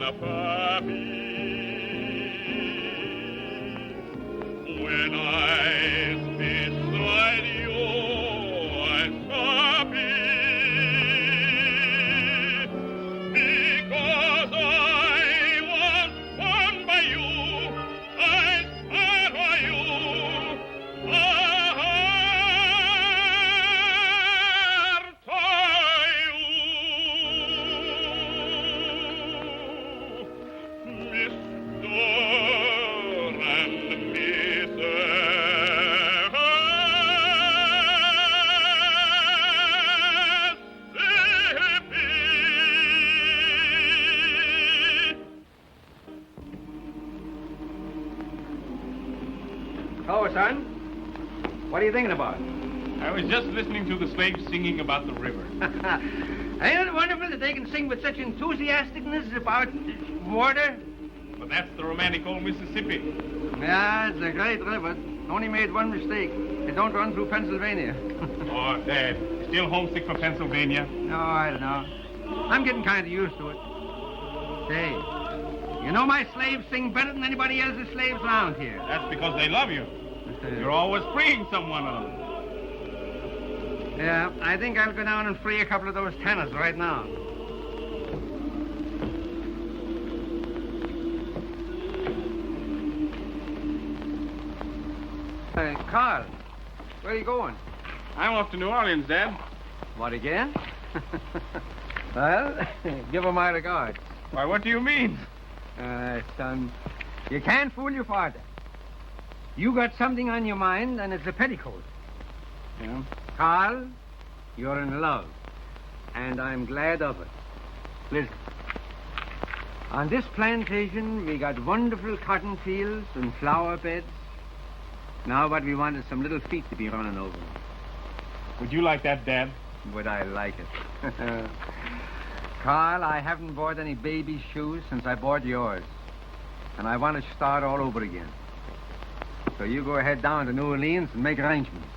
a puppy. When I'm beside you, I'm happy. Because I was born by you, I stand by you. Hello, son. What are you thinking about? I was just listening to the slaves singing about the river. Ain't it wonderful that they can sing with such enthusiasticness about water? But that's the romantic old Mississippi. Yeah, it's a great river. Only made one mistake. It don't run through Pennsylvania. Oh, Dad, still homesick for Pennsylvania? No, I don't know. I'm getting kind of used to it. Say, you know my slaves sing better than anybody else's slaves around here. That's because they love you. You're always freeing someone of them. Yeah, I think I'll go down and free a couple of those tenors right now. Hey, Carl, where are you going? I'm off to New Orleans, Dad. What, again? Well, give her my regards. Why, what do you mean? Son, you can't fool your father. You got something on your mind, and it's a petticoat. Yeah? Carl, you're in love, and I'm glad of it. Listen, on this plantation, we got wonderful cotton fields and flower beds. Now what we want is some little feet to be running over. Would you like that, Dad? Would I like it? Carl, I haven't bought any baby shoes since I bought yours. And I want to start all over again. So you go ahead down to New Orleans and make arrangements.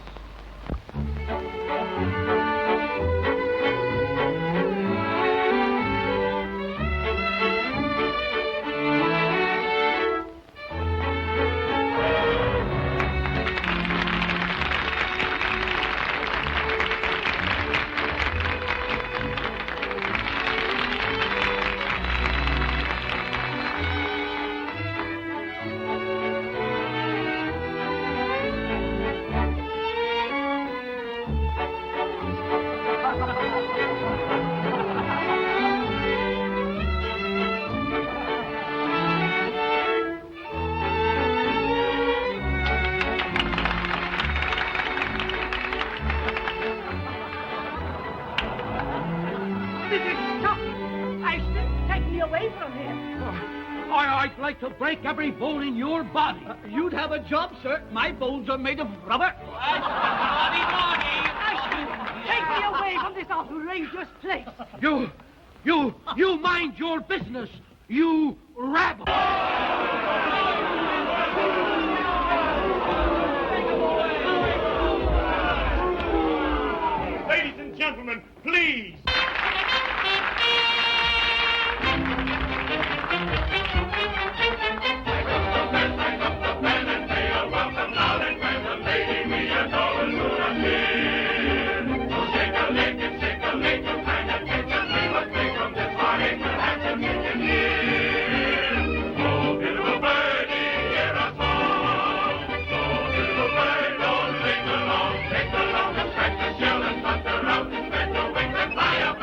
I'd like to break every bone in your body. You'd have a job, sir. My bones are made of rubber. Take me away from this outrageous place. You mind your business, you rabble. Ladies and gentlemen, please. Fire!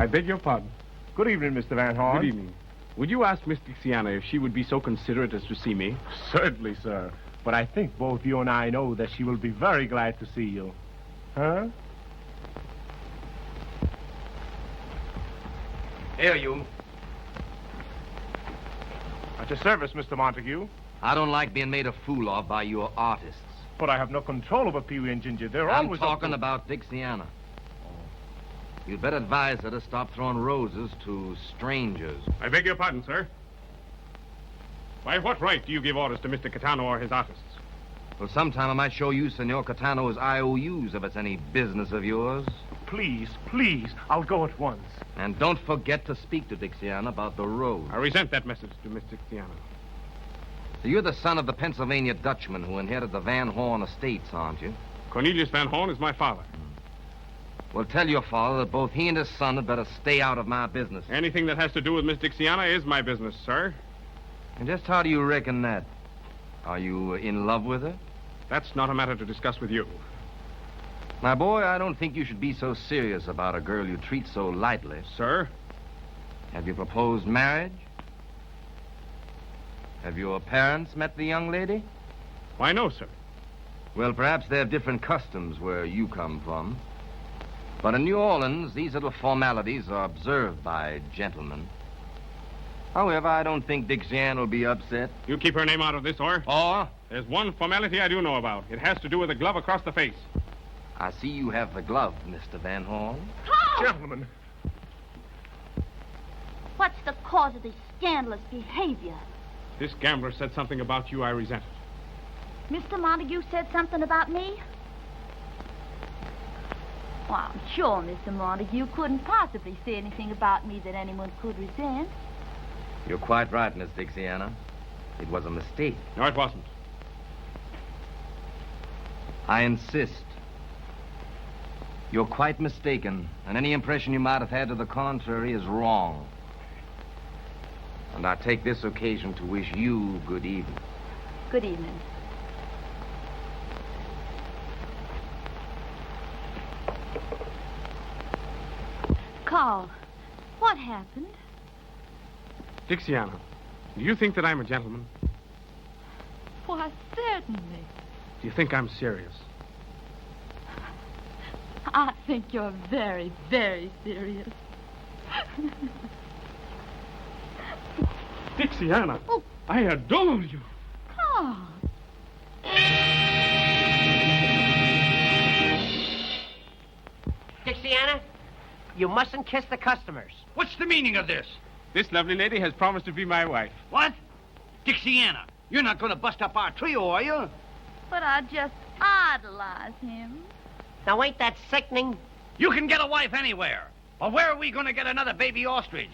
I beg your pardon. Good evening, Mr. Van Horn. Good evening. Would you ask Miss Dixiana if she would be so considerate as to see me? Certainly, sir. But I think both you and I know that she will be very glad to see you. Huh? Here, you. At your service, Mr. Montague. I don't like being made a fool of by your artists. But I have no control over Pee-wee and Ginger. They're I'm always... talking about Dixiana. You'd better advise her to stop throwing roses to strangers. I beg your pardon, sir. By what right do you give orders to Mr. Catano or his artists? Well, sometime I might show you Senor Catano's IOUs if it's any business of yours. Please, please, I'll go at once. And don't forget to speak to Dixiana about the rose. I resent that message to Miss Dixiana. So you're the son of the Pennsylvania Dutchman who inherited the Van Horn estates, aren't you? Cornelius Van Horn is my father. Well, tell your father that both he and his son had better stay out of my business. Anything that has to do with Miss Dixiana is my business, sir. And just how do you reckon that? Are you in love with her? That's not a matter to discuss with you. My boy, I don't think you should be so serious about a girl you treat so lightly. Sir? Have you proposed marriage? Have your parents met the young lady? Why, no, sir. Well, perhaps they have different customs where you come from. But in New Orleans, these little formalities are observed by gentlemen. However, I don't think Dixiana will be upset. You keep her name out of this, or? Or? There's one formality I do know about. It has to do with a glove across the face. I see you have the glove, Mr. Van Horn. Oh! Gentlemen. What's the cause of this scandalous behavior? This gambler said something about you I resented. Mr. Montague said something about me? Well, I'm sure Mr. Montague couldn't possibly say anything about me that anyone could resent. You're quite right, Miss Dixiana. It was a mistake. No, it wasn't. I insist. You're quite mistaken, and any impression you might have had to the contrary is wrong. And I take this occasion to wish you good evening. Good evening. Carl, what happened? Dixiana, do you think that I'm a gentleman? Why, certainly. Do you think I'm serious? I think you're very, very serious. Dixiana, Oh. I adore you. Carl. Dixiana, you mustn't kiss the customers. What's the meaning of this? This lovely lady has promised to be my wife. What? Dixiana, you're not going to bust up our trio, are you? But I just idolize him. Now, ain't that sickening? You can get a wife anywhere. But where are we going to get another baby ostrich?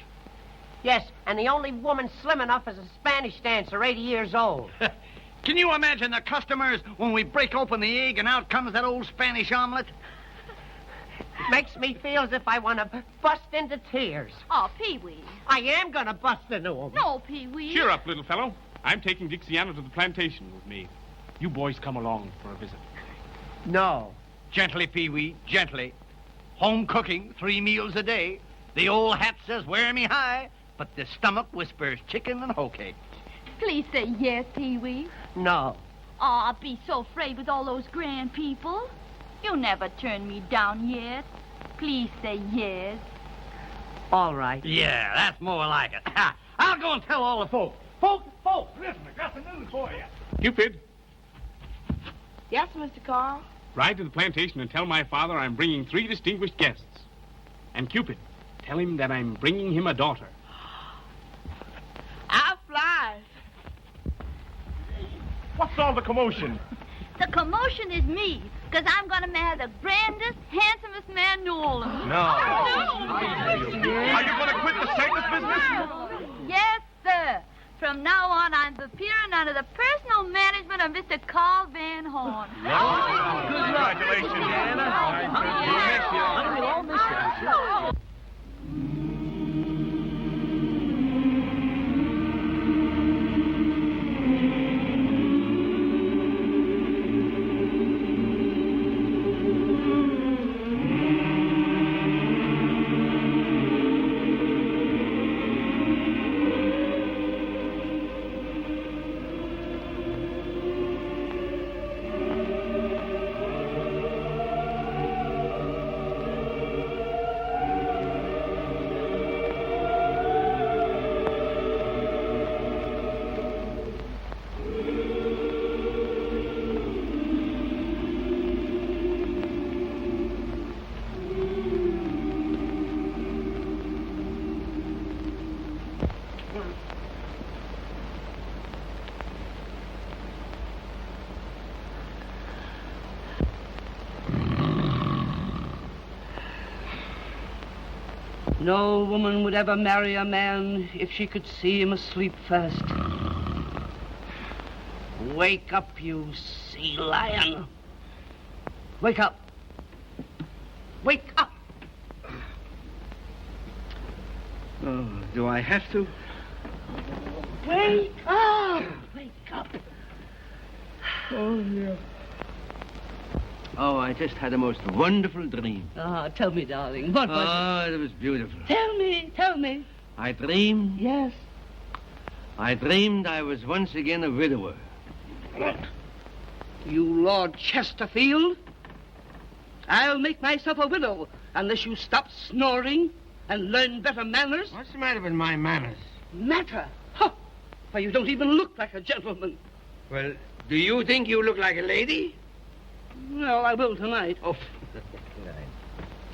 Yes, and the only woman slim enough is a Spanish dancer, 80 years old. Can you imagine the customers when we break open the egg and out comes that old Spanish omelet? Makes me feel as if I want to bust into tears. Oh, Pee-wee. I am going to bust into them. No, Pee-wee. Cheer up, little fellow. I'm taking Dixiana to the plantation with me. You boys come along for a visit. No. Gently, Pee-wee, gently. Home cooking, 3 meals a day. The old hat says, wear me high, but the stomach whispers chicken and hoe cake. Please say yes, Pee-wee. No. Oh, I'll be so afraid with all those grand people. You never turned me down yet. Please say yes. All right. Yeah, that's more like it. I'll go and tell all the folks. Folks, listen, I got some news for you. Cupid, Yes, Mr. Carl. ride to the plantation and tell my father I'm bringing 3 distinguished guests. And Cupid, tell him that I'm bringing him a daughter. I'll fly. What's all the commotion? The commotion is me, because I'm going to marry the grandest, handsomest man in New Orleans. No. Are you going to quit the circus business? Yes, sir. From now on, I'm appearing under the personal management of Mr. Carl Van Horn. Congratulations, Anna. No woman would ever marry a man if she could see him asleep first. Wake up, you sea lion. Wake up. Wake up. Oh, do I have to? Wake up. Wake up. Oh, yeah. Oh, I just had a most wonderful dream. Ah, tell me, darling, what was Oh, it was beautiful. it? Tell me. I dreamed. Yes. I dreamed I was once again a widower. What? You Lord Chesterfield? I'll make myself a widow unless you stop snoring and learn better manners. What's the matter with my manners? Matter? Huh. Why, you don't even look like a gentleman. Well, do you think you look like a lady? Well, I will tonight. Oh,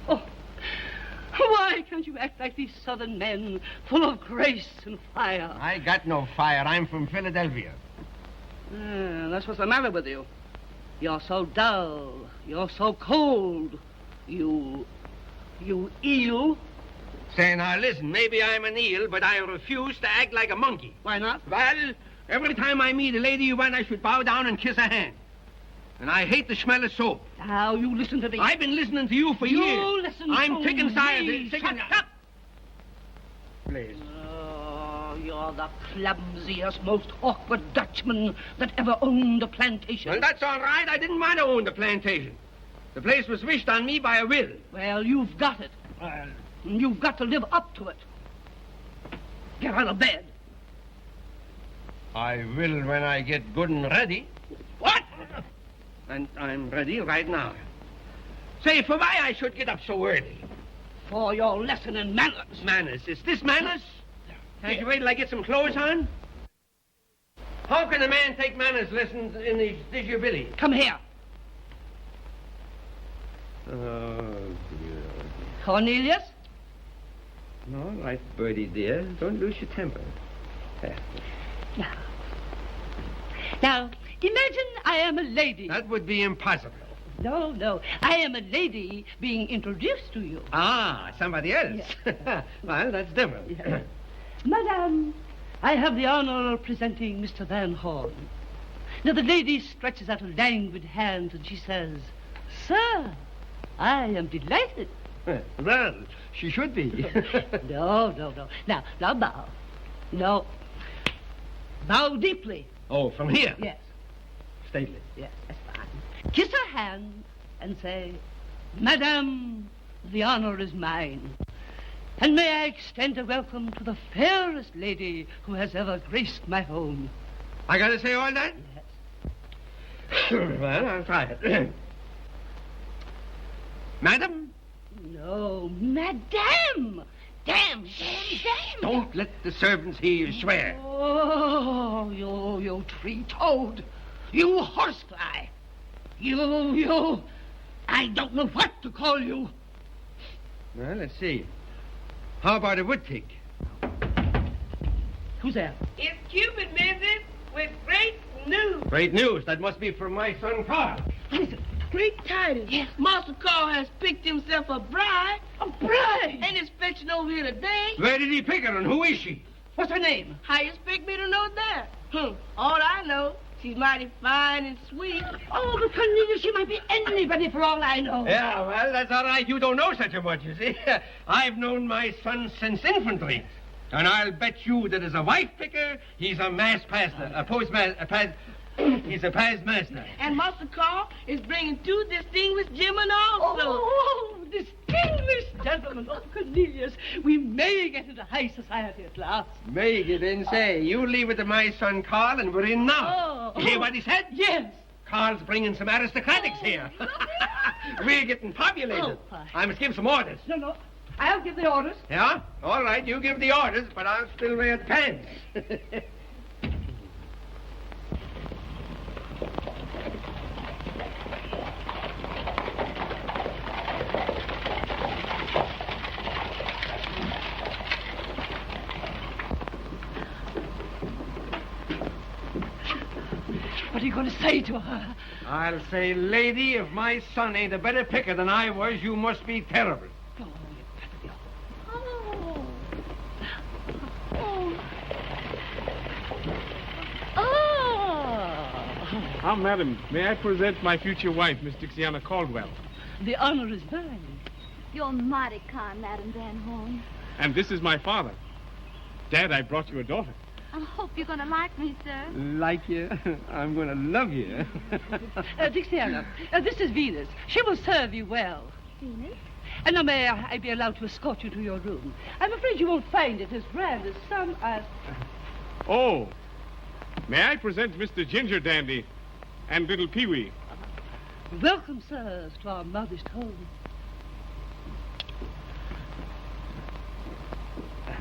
Oh, why can't you act like these southern men, full of grace and fire? I got no fire. I'm from Philadelphia. That's what's the matter with you. You're so dull. You're so cold. You eel. Say, now listen, maybe I'm an eel, but I refuse to act like a monkey. Why not? Well, every time I meet a lady you want, I should bow down and kiss her hand. And I hate the smell of soap. Now, you listen to me. I've been listening to you for years. You listen I'm to sick and me. tired. Shut up. Please. Oh, you're the clumsiest, most awkward Dutchman that ever owned a plantation. Well, that's all right. I didn't want to own the plantation. The place was wished on me by a will. Well, you've got it. And you've got to live up to it. Get out of bed. I will when I get good and ready. What? And I'm ready right now. Say, for why I should get up so early? For your lesson in manners. Manners. Is this manners? Can't you wait till I get some clothes on? How can a man take manners lessons in his disability? Come here. Oh, dear. Cornelius? All right, Bertie, dear. Don't lose your temper. There. Now, imagine I am a lady. That would be impossible. No. I am a lady being introduced to you. Ah, somebody else. Yeah. Well, that's different. Yeah. Madame, I have the honor of presenting Mr. Van Horn. Now, the lady stretches out a languid hand and she says, Sir, I am delighted. Well, she should be. No. Now bow. No. Bow deeply. Oh, from here? Yes. Stately. Yes, that's fine. Kiss her hand and say, Madame, the honor is mine. And may I extend a welcome to the fairest lady who has ever graced my home. I gotta say all that? Yes. Well, I'll try it. Madam? No, Madame. Damn. Don't let the servants hear you swear. Oh, you tree-toad. You horsefly. You. I don't know what to call you. Well, let's see. How about a wood pig? Who's there? It's Cupid, Mrs., with great news. Great news. That must be from my son, Carl. Great tidings. Yes. Master Carl has picked himself a bride. A bride? And is fetching over here today. Where did he pick her, and who is she? What's her name? How you expect me to know that? All I know, she's mighty fine and sweet. Oh, but Cornelius, she might be anybody for all I know. Yeah, well, that's all right. You don't know such a much, you see. I've known my son since infantry. And I'll bet you that as a wife picker, he's a mass pastor, a postmaster, he's a past master. And Master Carl is bringing 2 distinguished gentlemen also. Oh, distinguished gentlemen. Oh, Cornelius, we may get into high society at last. May get in, say. You leave it to my son Carl, and we're in now. Oh. You hear what he said? Yes. Carl's bringing some aristocratics here. We're getting populated. Oh, I must give some orders. No. I'll give the orders. Yeah? All right, you give the orders, but I'll still wear pants. What are you going to say to her? I'll say, lady, if my son ain't a better picker than I was, you must be terrible. Ah, madam, may I present my future wife, Miss Dixiana Caldwell? The honor is mine. You're mighty kind, Madam Van Horn. And this is my father. Dad, I brought you a daughter. I hope you're going to like me, sir. Like you? I'm going to love you. Dixiana, this is Venus. She will serve you well. Venus? And now may I be allowed to escort you to your room? I'm afraid you won't find it as grand as some are. Oh, may I present Mr. Ginger Dandy and little Pee-wee? Welcome, sirs, to our modest home.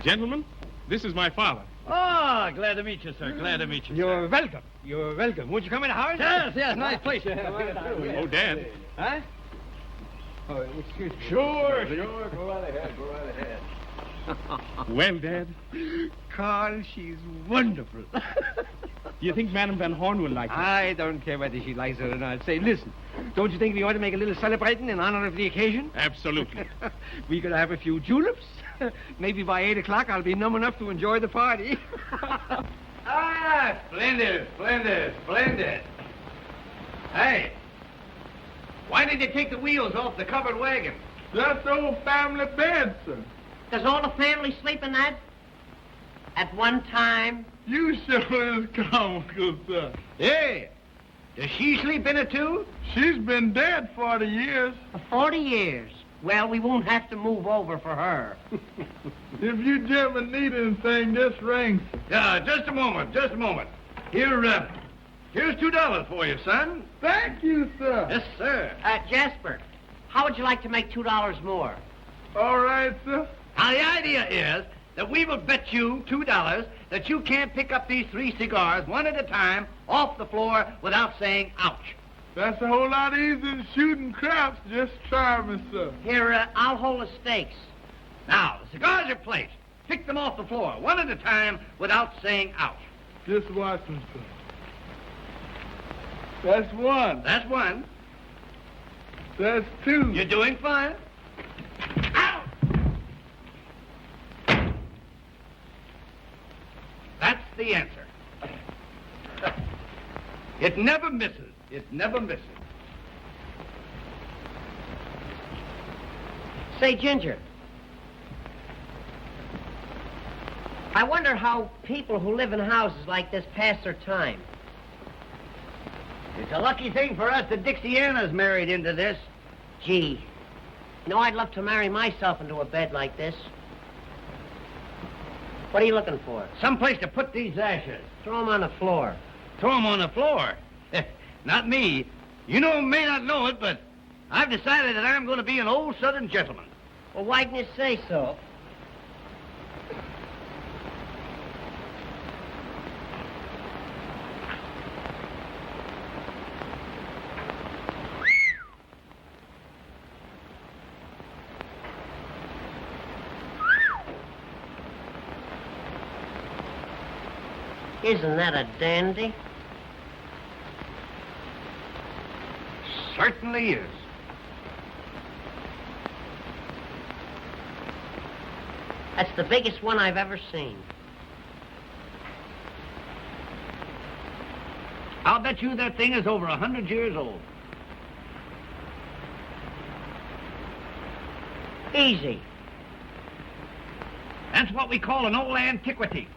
Gentlemen, this is my father. Oh, glad to meet you, sir. Glad to meet you, You're welcome. You're welcome. Won't you come in the house? Yes, nice place. Oh, Dad. Huh? Oh, excuse me. Sure. Go right ahead. Well, Dad, Carl, she's wonderful. do you think Madam Van Horn will like her? I don't care whether she likes it or not. Say, listen, don't you think we ought to make a little celebrating in honor of the occasion? Absolutely. We could have a few juleps. Maybe by 8 o'clock I'll be numb enough to enjoy the party. Splendid. Hey, why did you take the wheels off the covered wagon? That's old family bed, sir. Does all the family sleep in that? At one time? You sure is comical, sir. Hey, does she sleep in it, too? She's been dead 40 years. For 40 years. Well, we won't have to move over for her. If you gentlemen need anything, just ring. Just a moment. Here's $2 for you, son. Thank you, sir. Yes, sir. Jasper, how would you like to make $2 more? All right, sir. Now, the idea is that we will bet you $2 that you can't pick up these 3 cigars one at a time off the floor without saying ouch. That's a whole lot easier than shooting craps. Just try me, sir. Here, I'll hold the stakes. Now, the cigars are placed. Pick them off the floor one at a time without saying ouch. Just watch me, sir. That's one. That's one. That's two. You're doing fine. Out! That's the answer. It never misses. Say, Ginger, I wonder how people who live in houses like this pass their time. It's a lucky thing for us that Dixiana's married into this. Gee, I'd love to marry myself into a bed like this. What are you looking for? Someplace to put these ashes. Throw them on the floor. Throw them on the floor. Not me. You may not know it, but I've decided that I'm going to be an old Southern gentleman. Well, why didn't you say so? Isn't that a dandy? Certainly is. That's the biggest one I've ever seen. I'll bet you that thing is over 100 years old. Easy. That's what we call an old antiquity.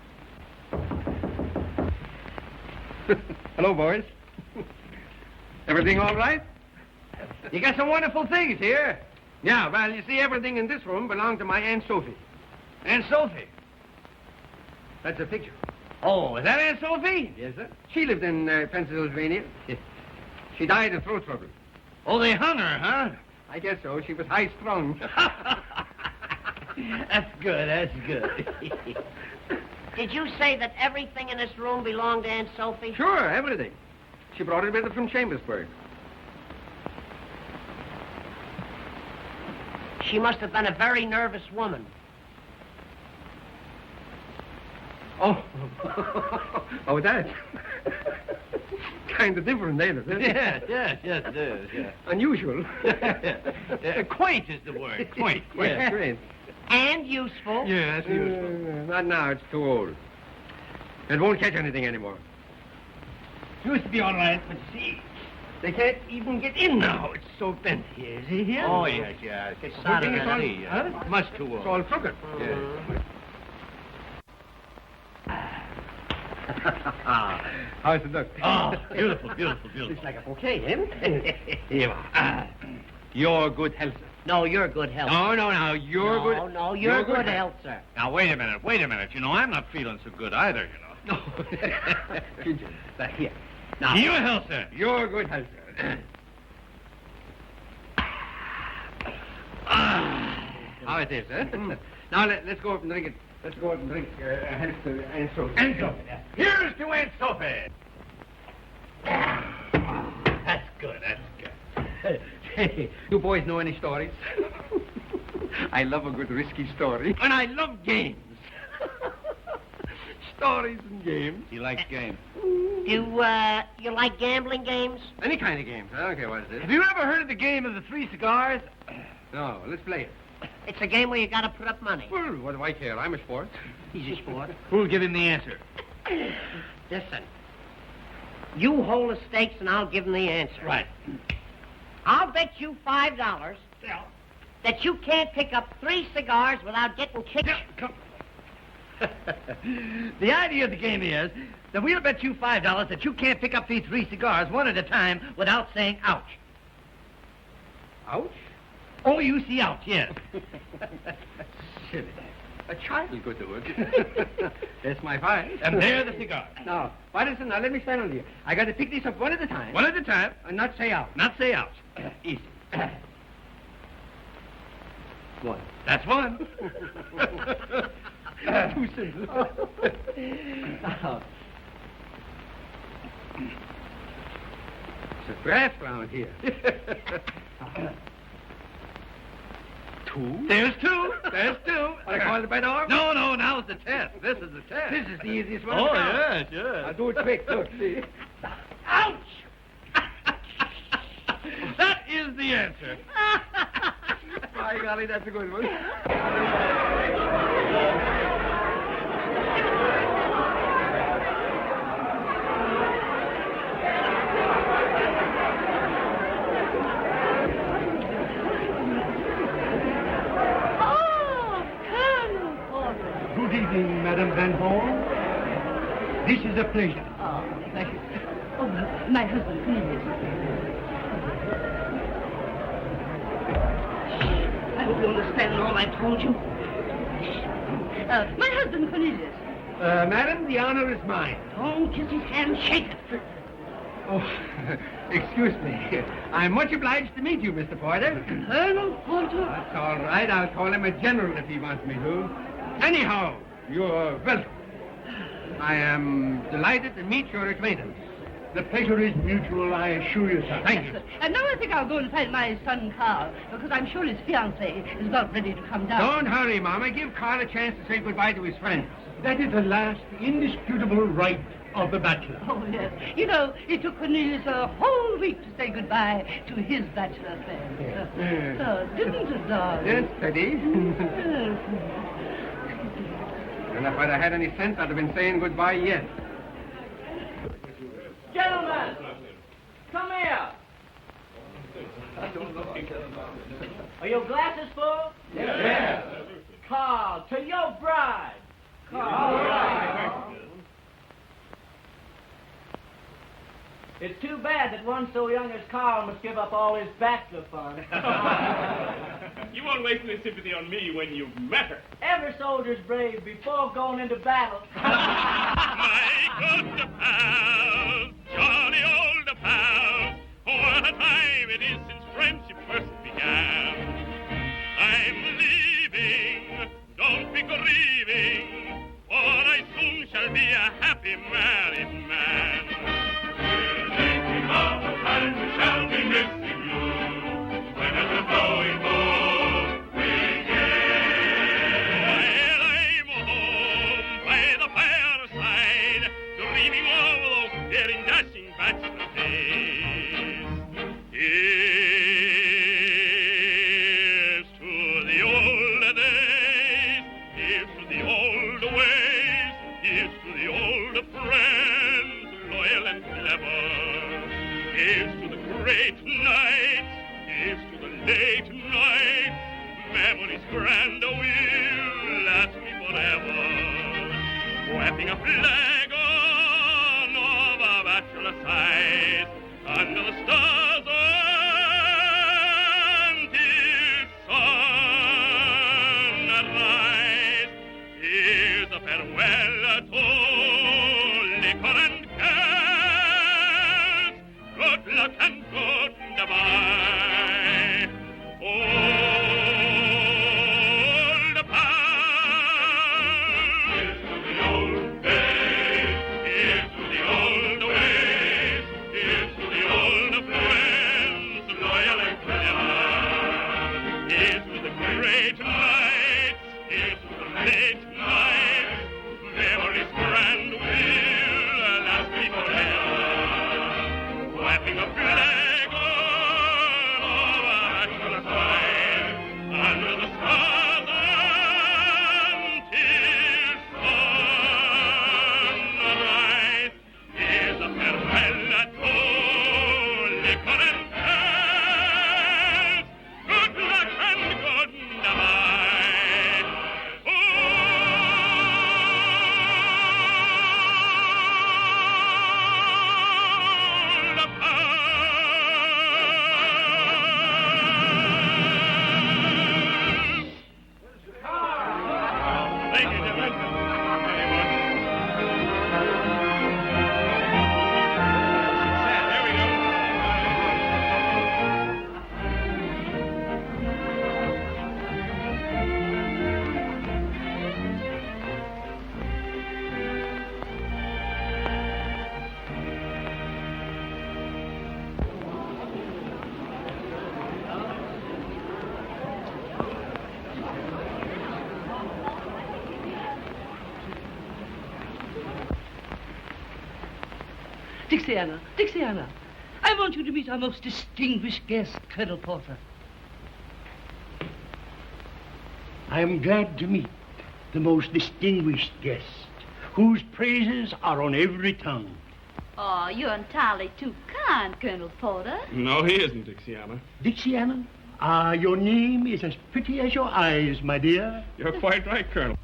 Hello, boys. Everything all right? You got some wonderful things here. Yeah, well, you see, everything in this room belonged to my Aunt Sophie. Aunt Sophie. That's a picture. Oh, is that Aunt Sophie? Yes, sir. She lived in Pennsylvania. She died of throat trouble. Oh, they hung her, huh? I guess so. She was high-strung. That's good. Did you say that everything in this room belonged to Aunt Sophie? Sure, everything. She brought it with her from Chambersburg. She must have been a very nervous woman. Oh. Oh, that. Kind of different, ain't it? Yes, it is, yeah. Unusual. Quaint is the word. Quaint. Yeah, great. And useful. Yes, useful. Not now. It's too old. It won't catch anything anymore. Used to be all right, but see, they can't even get in now. It's so bent. Here, is he here? Oh, yes, yes. It's out of It's all- the huh? Much too old. It's all crooked. Yes. How's it look? Oh, beautiful, beautiful, beautiful. Looks like a bouquet, eh? Here you are. Your good health, sir. No, you're good health. No, you're good. No, you're good health, sir. Now, wait a minute. You know, I'm not feeling so good either, you know. No. Ginger, here. Now, Your health, sir. your good health, sir. How it is, eh? Now, let's go up and drink it. Let's go up and drink health to Aunt Sophie. Aunt Sophie. Here's to Aunt Sophie. That's good, that's good. Hey, you boys know any stories? I love a good risky story. And I love games. Stories and games. He likes games. You like gambling games? Any kind of games. I don't care what it is. Have you ever heard of the game of the 3 cigars? No, let's play it. It's a game where you gotta put up money. Well, what do I care? I'm a sport. He's a sport. Who'll give him the answer? Listen. You hold the stakes and I'll give him the answer. Right. I'll bet you $5 that you can't pick up 3 cigars without getting kicked. Come. The idea of the game is that we'll bet you $5 that you can't pick up these 3 cigars one at a time without saying ouch. Ouch? Oh, you see ouch, yes. Silly. A child could do it. That's my five. And there the cigars. Now, listen, now let me stand on here. I got to pick these up one at a time. One at a time. And not say out. Not say ouch. Easy. One. That's one. Too simple. Now, it's a grass ground here. Two. There's two. There's two. What I call it by dog? No, now it's the test. This is the test. This is the easiest one. Oh, to count. yes, yes. I'll do it quick. Look, see. Ouch! That is the answer. By golly, that's a good one. Good evening, Madame Van Horn. This is a pleasure. Oh, thank you. Oh, my husband, please. I hope you understand all I told you. My husband, Cornelius. Madam, the honor is mine. Don't kiss his hand, shake it. Oh, excuse me. I'm much obliged to meet you, Mr. Porter. Colonel Porter? That's all right. I'll call him a general if he wants me to. Anyhow, you're welcome. I am delighted to meet your acquaintance. The pleasure is mutual, I assure you, sir. Thank you. And now I think I'll go and find my son Carl, because I'm sure his fiancée is about ready to come down. Don't hurry, Mama. Give Carl a chance to say goodbye to his friends. That is the last indisputable right of the bachelor. Oh, yes. You know, it took Cornelius a whole week to say goodbye to his bachelor friends. Yes. Didn't it, darling? Yes, Teddy. Yes. And if I'd have had any sense, I'd have been saying goodbye yet. Gentlemen, come here. Are your glasses full? Yes. Carl, to your bride. Carl. It's too bad that one so young as Carl must give up all his bachelor fun. You won't waste any sympathy on me when you've met her. Every soldier's brave before going into battle. My good pal, jolly old pal, what a time it is since friendship first began. I'm leaving, don't be grieving, for I soon shall be a happy married man. We'll take him off and we shall be missing you, when at the blowing moon we while I'm home by the fireside, dreaming of those daring dashing bachelor days. grand will last me forever. Wrapping a flag on of our bachelor side under the stars until sunrise. Here's a farewell to liquor and cares. Good luck and goodbye. Old pals. Here's to the old days. Here's to the old ways. Here's to the old friends, loyal and clever. Here's to the great nights. Here's to the late nights. Memories grand will last me forever. Wrapping a flag on our bachelor side under the stars until sunrise. Here's a farewell to liquor and cares. Good luck and goodbye. Old pals. Thank you, gentlemen. Very much. Here we go. Dixiana, Dixiana, I want you to meet our most distinguished guest, Colonel Porter. I am glad to meet the most distinguished guest, whose praises are on every tongue. Oh, you're entirely too kind, Colonel Porter. No, he isn't, Dixiana. Dixiana, your name is as pretty as your eyes, my dear. You're quite right, Colonel.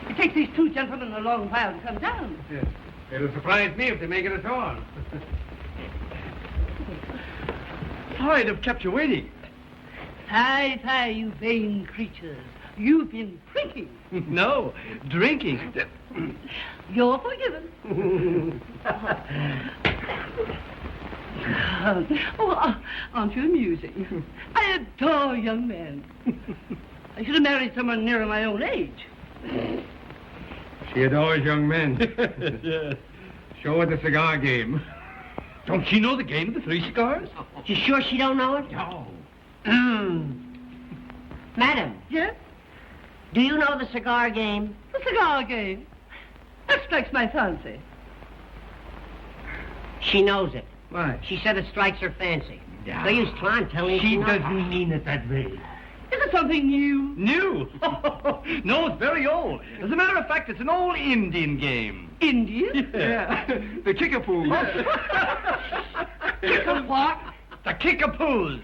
It takes these two gentlemen a long while to come down. Yes. It'll surprise me if they make it at all. Sorry to have kept you waiting. Fie, fie, you vain creatures. You've been drinking. No, drinking. You're forgiven. Aren't you amusing? I adore young men. I should have married someone nearer my own age. She adores young men. Yes. Show her the cigar game. Don't she know the game of the three cigars? You sure she don't know it? No. Madam, Yes? do you know the cigar game? The cigar game. That strikes my fancy. She knows it. Why? She said it strikes her fancy. So you try and tell me She knows. doesn't mean it that way. Is it something new? New? No, it's very old. As a matter of fact, it's an old Indian game. Indian? Yeah. The kickapoo. Kick a what? The kickapoos.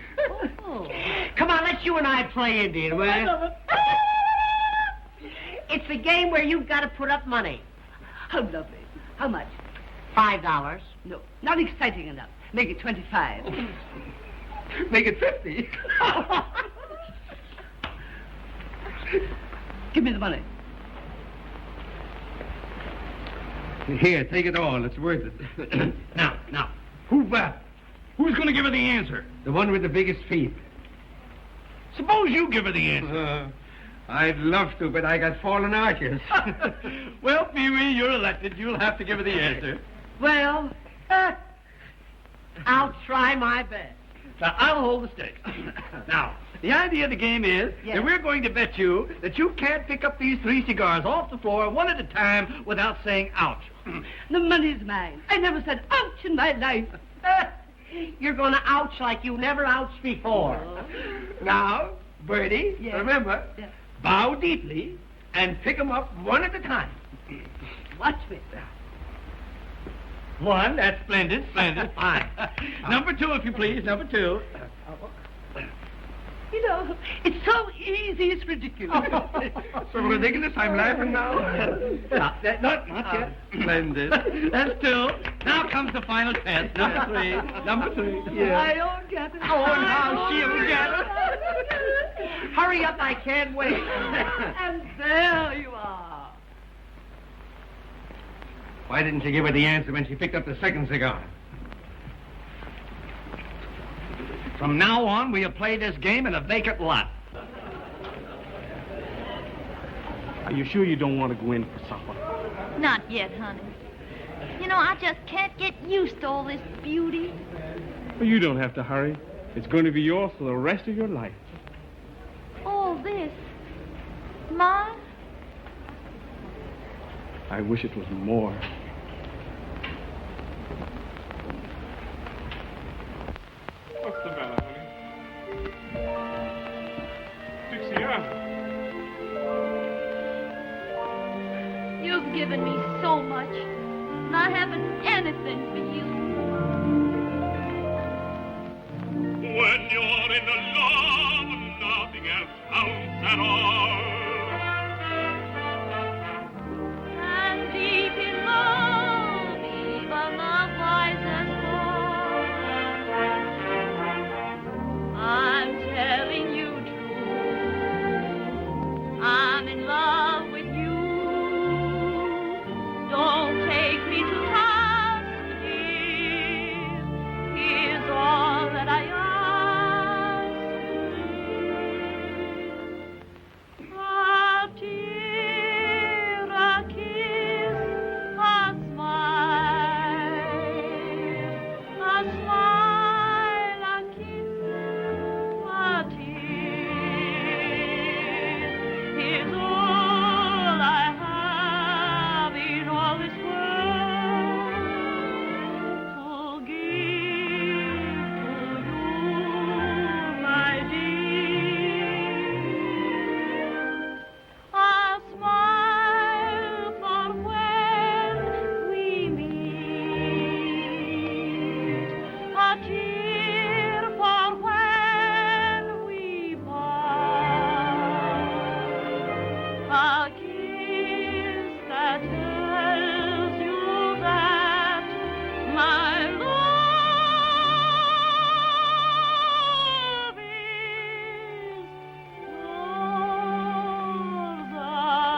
Oh. Come on, let's you and I play Indian, will you? It's a game where you've got to put up money. How lovely. How much? $5. No, not exciting enough. Make it 25. Make it 50. Give me the money. Here, take it all. It's worth it. Now, who's going to give her the answer? The one with the biggest feet. Suppose you give her the answer. I'd love to, but I got fallen arches. Well, Pee-wee, you're elected. You'll have to give her the answer. Well, I'll try my best. Now, I'll hold the stakes. Now, the idea of the game is that we're going to bet you that you can't pick up these 3 cigars off the floor one at a time without saying ouch. The money's mine. I never said ouch in my life. You're going to ouch like you never ouched before. Now, Bertie, Yes. remember, Yes. bow deeply and pick them up one at a time. Watch me. One, that's splendid, splendid, fine. Number two, if you please, number two. You know, it's so easy, it's ridiculous. So ridiculous, I'm laughing now. Not yet. Splendid. That's two. Now comes the final test. Number three. Number three. Yeah. I don't get it. Oh, now she'll get it. Hurry up, I can't wait. And there you are. Why didn't you give her the answer when she picked up the second cigar? From now on, we'll play this game in a vacant lot. Are you sure you don't want to go in for supper? Not yet, honey. You know, I just can't get used to all this beauty. Well, you don't have to hurry. It's going to be yours for the rest of your life. All this. Ma? I wish it was more. What's the matter, honey? Dixiana. You've given me so much, and I haven't anything for you. When you're in love, nothing else counts at all. And deep in love, even the wisest fall. I'm telling you true, I'm in love with you. Don't take me to task, dear. Here's all that I ask. A tear, a kiss, a smile, a kiss, a tear. Here's all I have in all this world to give to you, my dear. A smile for when we meet, a tear for when we part, a kiss that tells you that my love is yours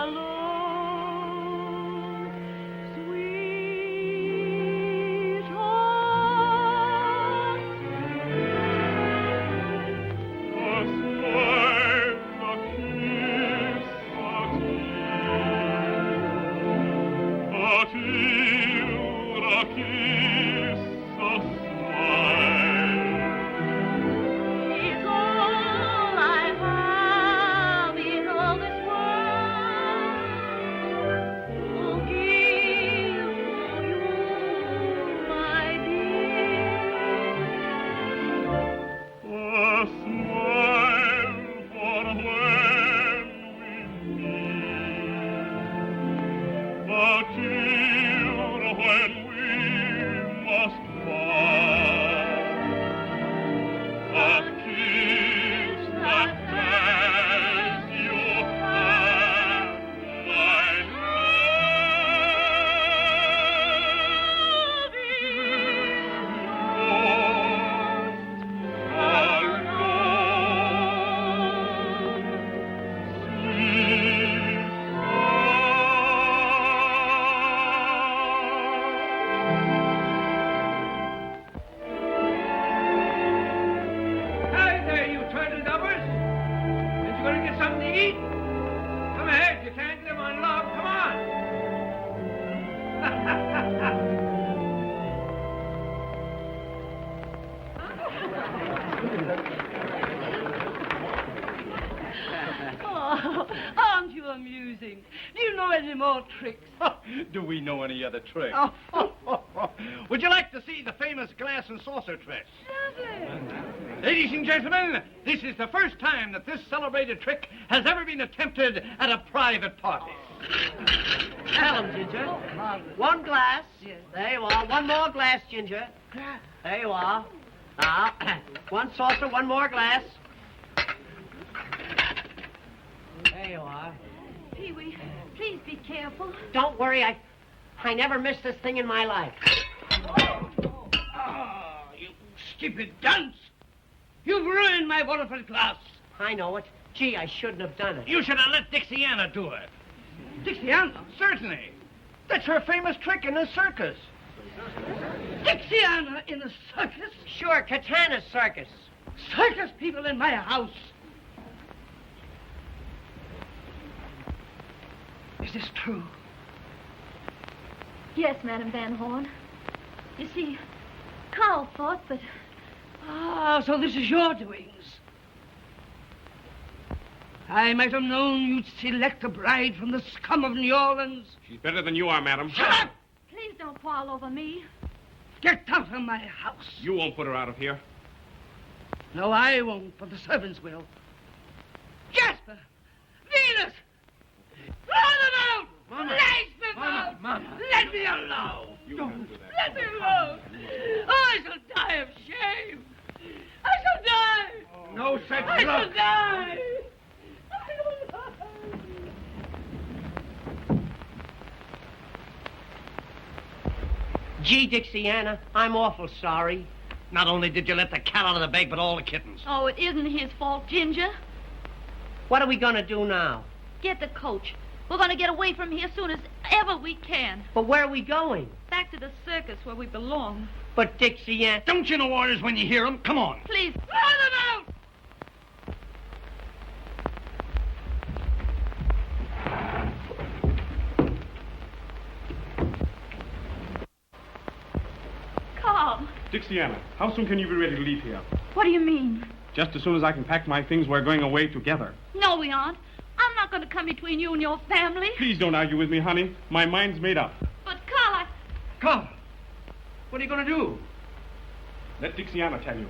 alone, sweetheart. A smile, a kiss, a tear, a kiss, a smile. Is all I have in all this world to give to you, my dear. A smile for when we meet, a tear when we must part, a kiss that tells you that my love is Hey there, you turtle dubbers. Aren't you going to get something to eat? Come ahead, you can't live on love. Come on. Oh, aren't you amusing? Do you know any more tricks? Do we know any other tricks? Oh. Would you like to see the famous glass and saucer trick? Lovely. Ladies and gentlemen, this is the first time that this celebrated trick has ever been attempted at a private party. Tell him, Ginger. One glass. There you are. One more glass, Ginger. There you are. Now, one saucer, one more glass. There you are. Pee-wee, please be careful. Don't worry, I never missed this thing in my life. Oh, you stupid dunce! You've ruined my wonderful glass. I know it. Gee, I shouldn't have done it. You should have let Dixiana do it. Dixiana? Certainly. That's her famous trick in the circus. Dixiana in a circus? Sure, Katana's circus. Circus people in my house. Is this true? Yes, Madam Van Horn. You see, Carl thought that... Ah, so this is your doings. I might have known you'd select a bride from the scum of New Orleans. She's better than you are, madam. Shut up! Please don't quarrel over me. Get out of my house. You won't put her out of here. No, I won't, but the servants will. Jasper! Venus! Throw them out! Mama. Lash them Mama, out! Mama. Let me alone! You don't do that. Let me alone! Oh, I shall die of shame! I shall die! No such I luck. shall die! Gee, Dixiana, I'm awful sorry. Not only did you let the cat out of the bag, but all the kittens. Oh, it isn't his fault, Ginger. What are we going to do now? Get the coach. We're going to get away from here as soon as ever we can. But where are we going? Back to the circus where we belong. But Dixiana... Don't you know orders when you hear them? Come on. Please, Throw them out! Carl. Dixiana, how soon can you be ready to leave here? What do you mean? Just as soon as I can pack my things, we're going away together. No, we aren't. I'm not going to come between you and your family. Please don't argue with me, honey. My mind's made up. But, Carl, Come. What are you going to do? Let Dixiana tell you.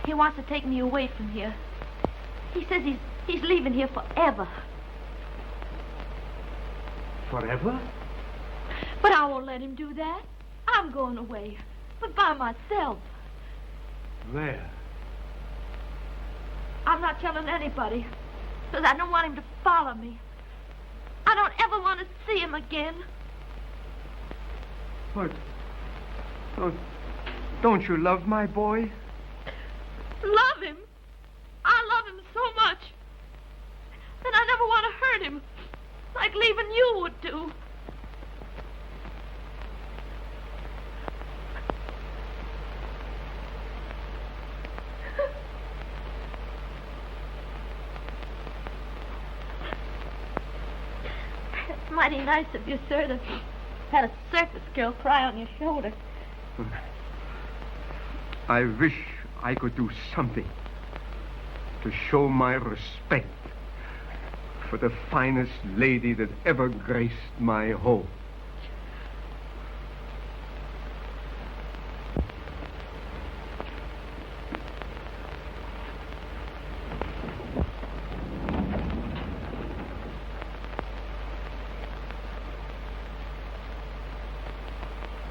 he wants to take me away from here. He says he's leaving here forever. Forever? But I won't let him do that. I'm going away, but by myself. Where? I'm not telling anybody, because I don't want him to follow me. I don't ever want to see him again. But don't you love my boy? Love him? I love him so much that I never want to hurt him, like leaving you would do. It's mighty nice of you, sir, to have a circus girl cry on your shoulder. I wish I could do something to show my respect for the finest lady that ever graced my home.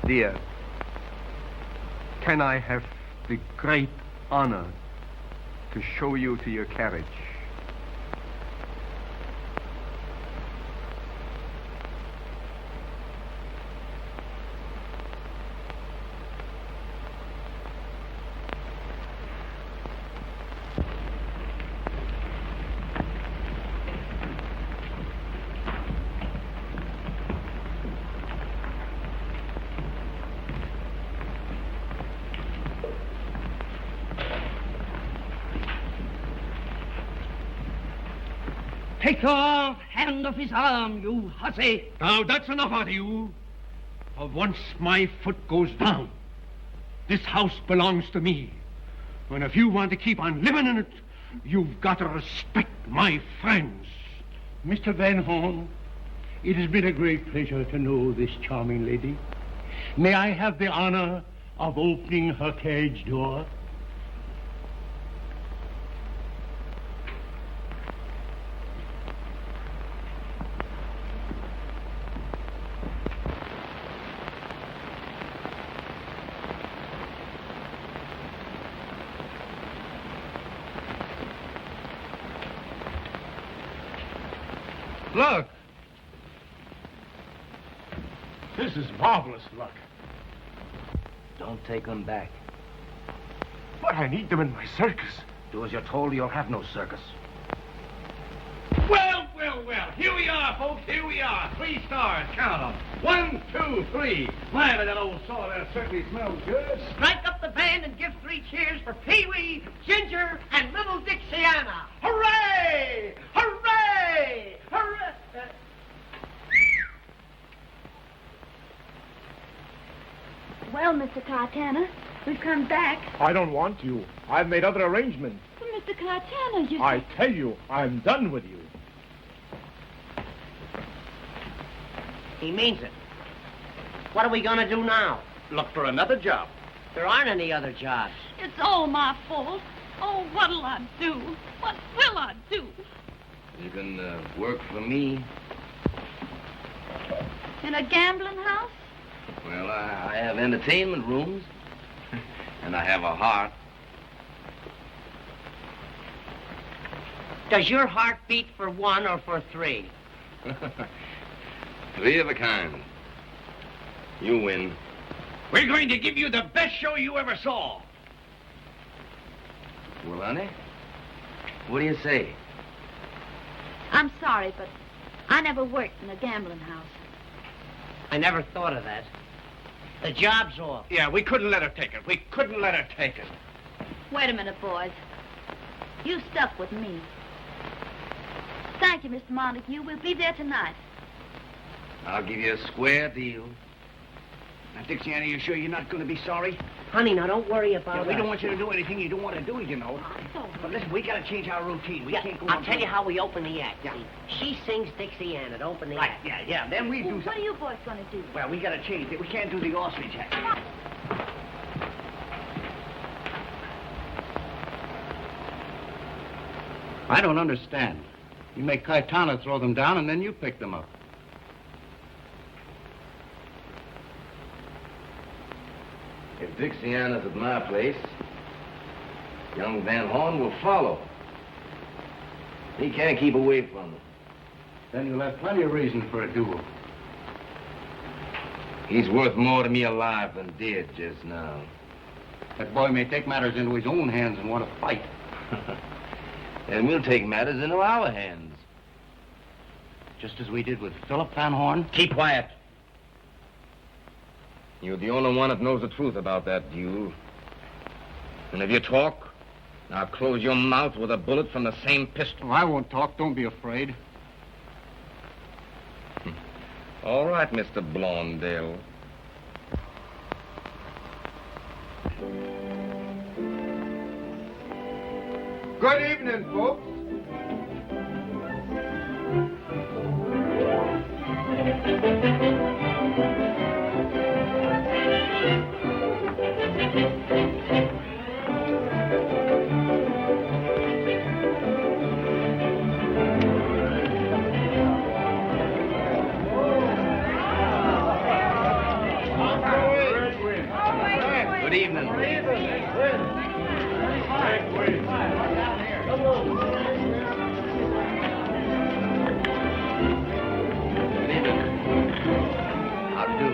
Dear, can I have the great honor to show you to your carriage? Take your hand off his arm, you hussy. Now, that's enough out of you. For once my foot goes down, this house belongs to me. And if you want to keep on living in it, you've got to respect my friends. Mr. Van Horn, it has been a great pleasure to know this charming lady. May I have the honor of opening her carriage door? Look. This is marvelous luck. Don't take them back. But I need them in my circus. Do as you're told, you'll have no circus. Well, well, well. Here we are, folks. Here we are. 3 stars. Count them. 1, 2, 3. My, but that old saw there certainly smells good. Strike up the band and give 3 cheers for Pee-wee, Ginger, and little Dixiana. Hooray! Hooray! Hooray! Well, Mr. Cartana, we've come back. I don't want you. I've made other arrangements. But Mr. Cartana, you... I tell you, I'm done with you. He means it. What are we going to do now? Look for another job. There aren't any other jobs. It's all my fault. Oh, what'll I do? What will I do? You can work for me. In a gambling house? Well, I have entertainment rooms. And I have a heart. Does your heart beat for 1 or for 3? 3 of a kind. You win. We're going to give you the best show you ever saw. Well, honey, what do you say? I'm sorry, but I never worked in a gambling house. I never thought of that. The job's off. Yeah, we couldn't let her take it. We couldn't let her take it. Wait a minute, boys. You stuck with me. Thank you, Mr. Montague. We'll be there tonight. I'll give you a square deal. Now, Dixiana, you sure you're not going to be sorry? Honey, now don't worry about We us. don't want you to do anything you don't want to do, you know. But listen, we got to change our routine. We can't go on. I'll tell you how we open the act. Yeah. See, she sings Dixiana to open the Right, act. yeah. Then we do What something. are you boys going to do? Well, we got to change it. We can't do the ostrich act. I don't understand. You make Caetano throw them down, and then you pick them up. If Dixiana's at my place, young Van Horn will follow. He can't keep away from her. Then you'll have plenty of reason for a duel. He's worth more to me alive than dead just now. That boy may take matters into his own hands and want to fight. And we'll take matters into our hands. Just as we did with Philip Van Horn. Keep quiet. You're the only one that knows the truth about that duel. And if you talk, I'll close your mouth with a bullet from the same pistol. Oh, I won't talk. Don't be afraid. All right, Mr. Blondell. Good evening, folks. Good evening. Good evening. How do?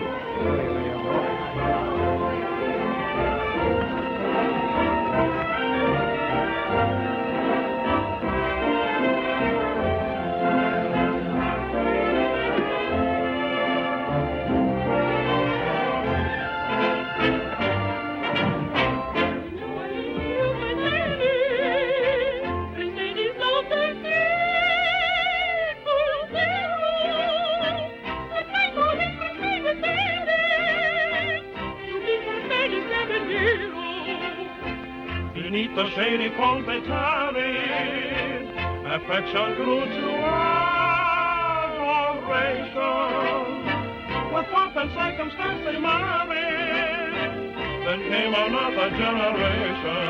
Beneath the shady palms they tarried, affection grew to adoration. With pomp and circumstance they married, then came another generation.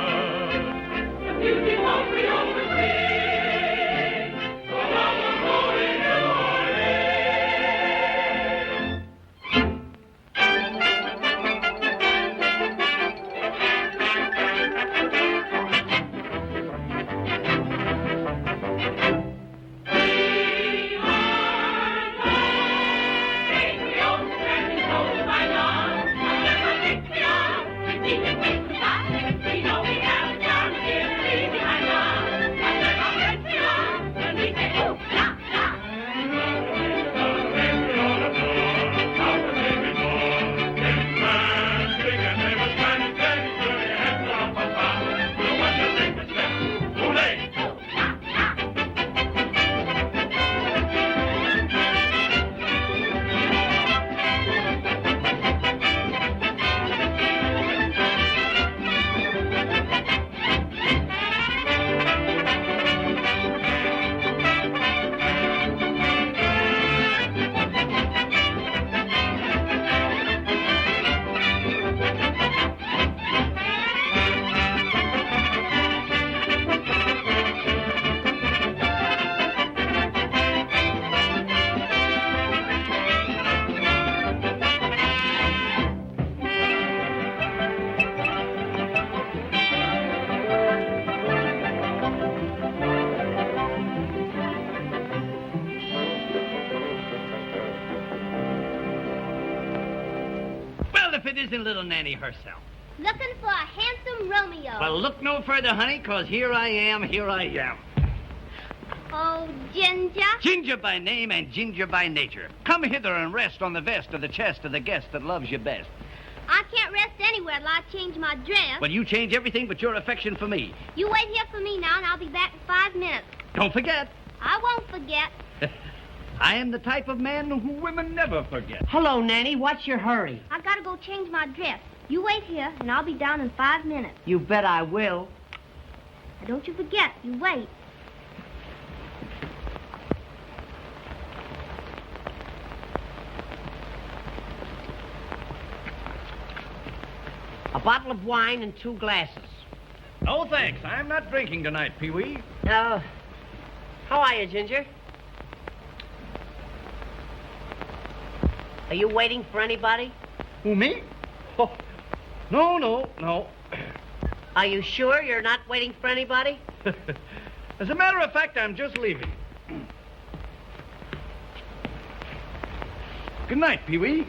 The beauty won't be overseen, along the rolling it isn't little Nanny herself. Looking for a handsome Romeo. Well, look no further, honey, 'cause here I am. Oh, Ginger. Ginger by name and Ginger by nature. Come hither and rest on the vest of the chest of the guest that loves you best. I can't rest anywhere till I change my dress. Well, you change everything but your affection for me. You wait here for me now, and I'll be back in 5 minutes. Don't forget. I won't forget. I am the type of man who women never forget. Hello, Nanny. What's your hurry? I gotta go change my dress. You wait here, and I'll be down in 5 minutes. You bet I will. Now, don't you forget. You wait. A bottle of wine and 2 glasses. No, thanks. I'm not drinking tonight, Pee-wee. How are you, Ginger? Are you waiting for anybody? Who, me? Oh, no. Are you sure you're not waiting for anybody? As a matter of fact, I'm just leaving. Good night, Pee-wee.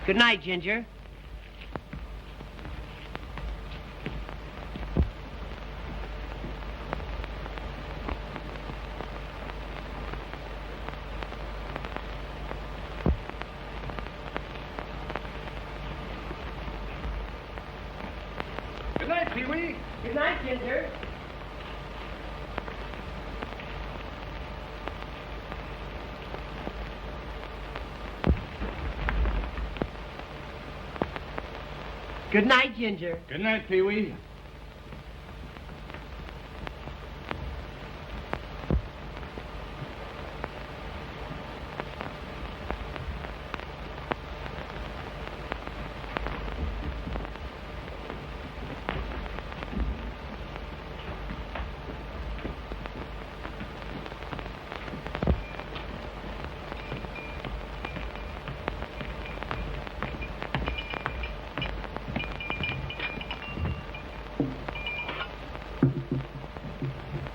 Good night, Ginger. Good night, Pee-wee. Good night, Ginger. Good night, Ginger. Good night, Pee-wee.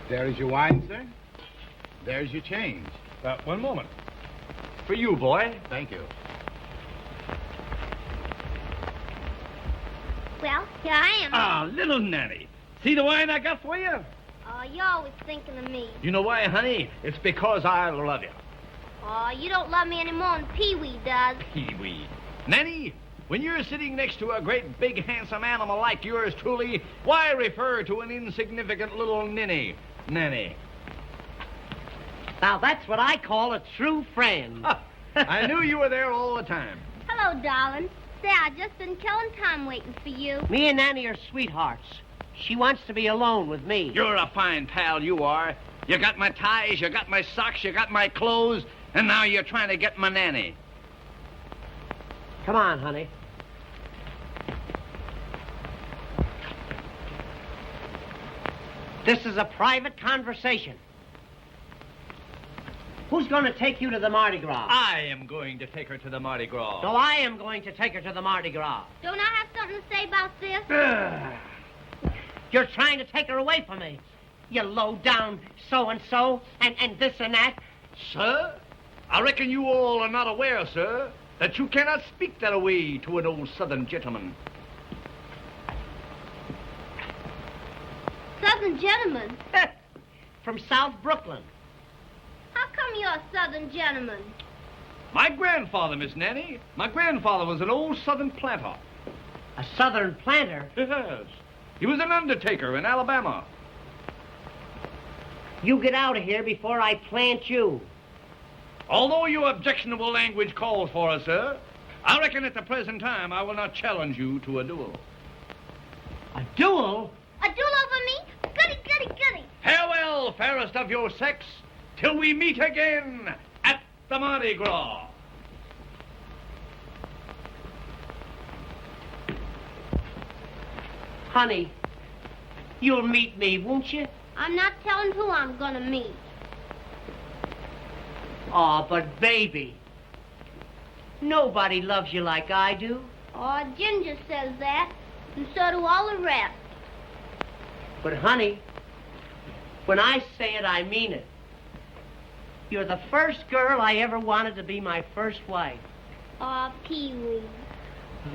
There is your wine, sir. There's your change. One moment. For you, boy. Thank you. Well, here I am. Ah, little Nanny. See the wine I got for you? Oh, you're always thinking of me. You know why, honey? It's because I love you. Oh, you don't love me any more than Pee-wee does. Pee-wee. Nanny, when you're sitting next to a great, big, handsome animal like yours truly, why refer to an insignificant little ninny? Nanny. Now, that's what I call a true friend. I knew you were there all the time. Hello, darling. Say, I just been killing time waiting for you. Me and Nanny are sweethearts. She wants to be alone with me. You're a fine pal, you are. You got my ties, you got my socks, you got my clothes, and now you're trying to get my Nanny. Come on, honey. This is a private conversation. Who's going to take you to the Mardi Gras? I am going to take her to the Mardi Gras. No, I am going to take her to the Mardi Gras. Don't I have something to say about this? You're trying to take her away from me. You low-down so-and-so and this and that. Sir, I reckon you all are not aware, sir, that you cannot speak that way to an old Southern gentleman. Southern gentleman? From South Brooklyn. How come you're a Southern gentleman? My grandfather, Miss Nanny. My grandfather was an old Southern planter. A Southern planter? Yes. He was an undertaker in Alabama. You get out of here before I plant you. Although your objectionable language calls for us, sir, I reckon at the present time I will not challenge you to a duel. A duel? A duel over me? Goody, goody, goody. Farewell, fairest of your sex, till we meet again at the Mardi Gras. Honey, you'll meet me, won't you? I'm not telling who I'm gonna meet. Oh, but baby, nobody loves you like I do. Oh, Ginger says that, and so do all the rest. But honey, when I say it, I mean it. You're the first girl I ever wanted to be my first wife. Oh, Pee-wee.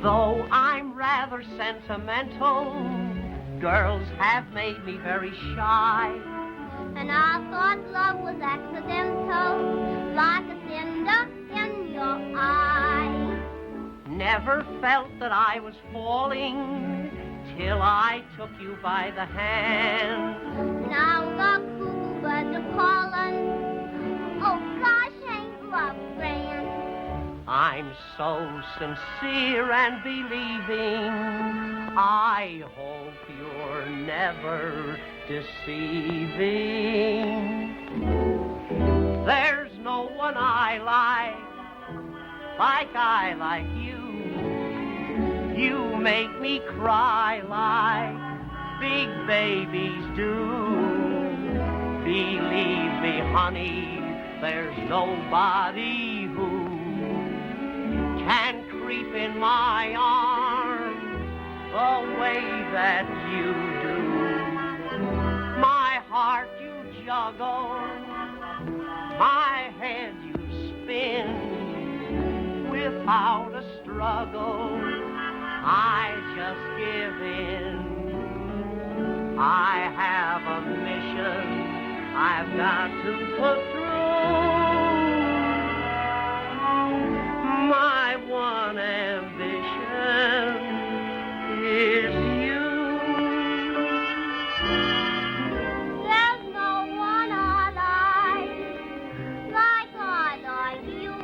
Though I'm rather sentimental, girls have made me very shy. And I thought love was accidental, like a cinder in your eye. Never felt that I was falling till I took you by the hand. Now the cuckoo birds are calling. Oh gosh, ain't love grand? I'm so sincere and believing, I hope you're never deceiving. There's no one I like you. You make me cry like big babies do. Believe me, honey, there's nobody who can creep in my arms the way that you do. My heart you juggle, my head you spin. Without a struggle, I just give in. I have a mission I've got to put through. My one ambition is you. There's no one I like you.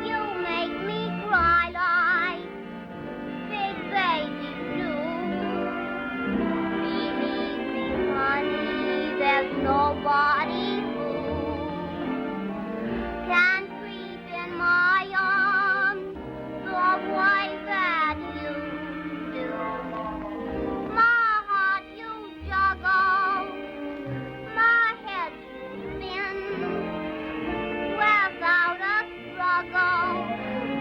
You make me cry like big babies do. Believe me, honey, there's nobody who can creep in my arms the way that you do. My heart you juggle, my head you spin. Without a struggle,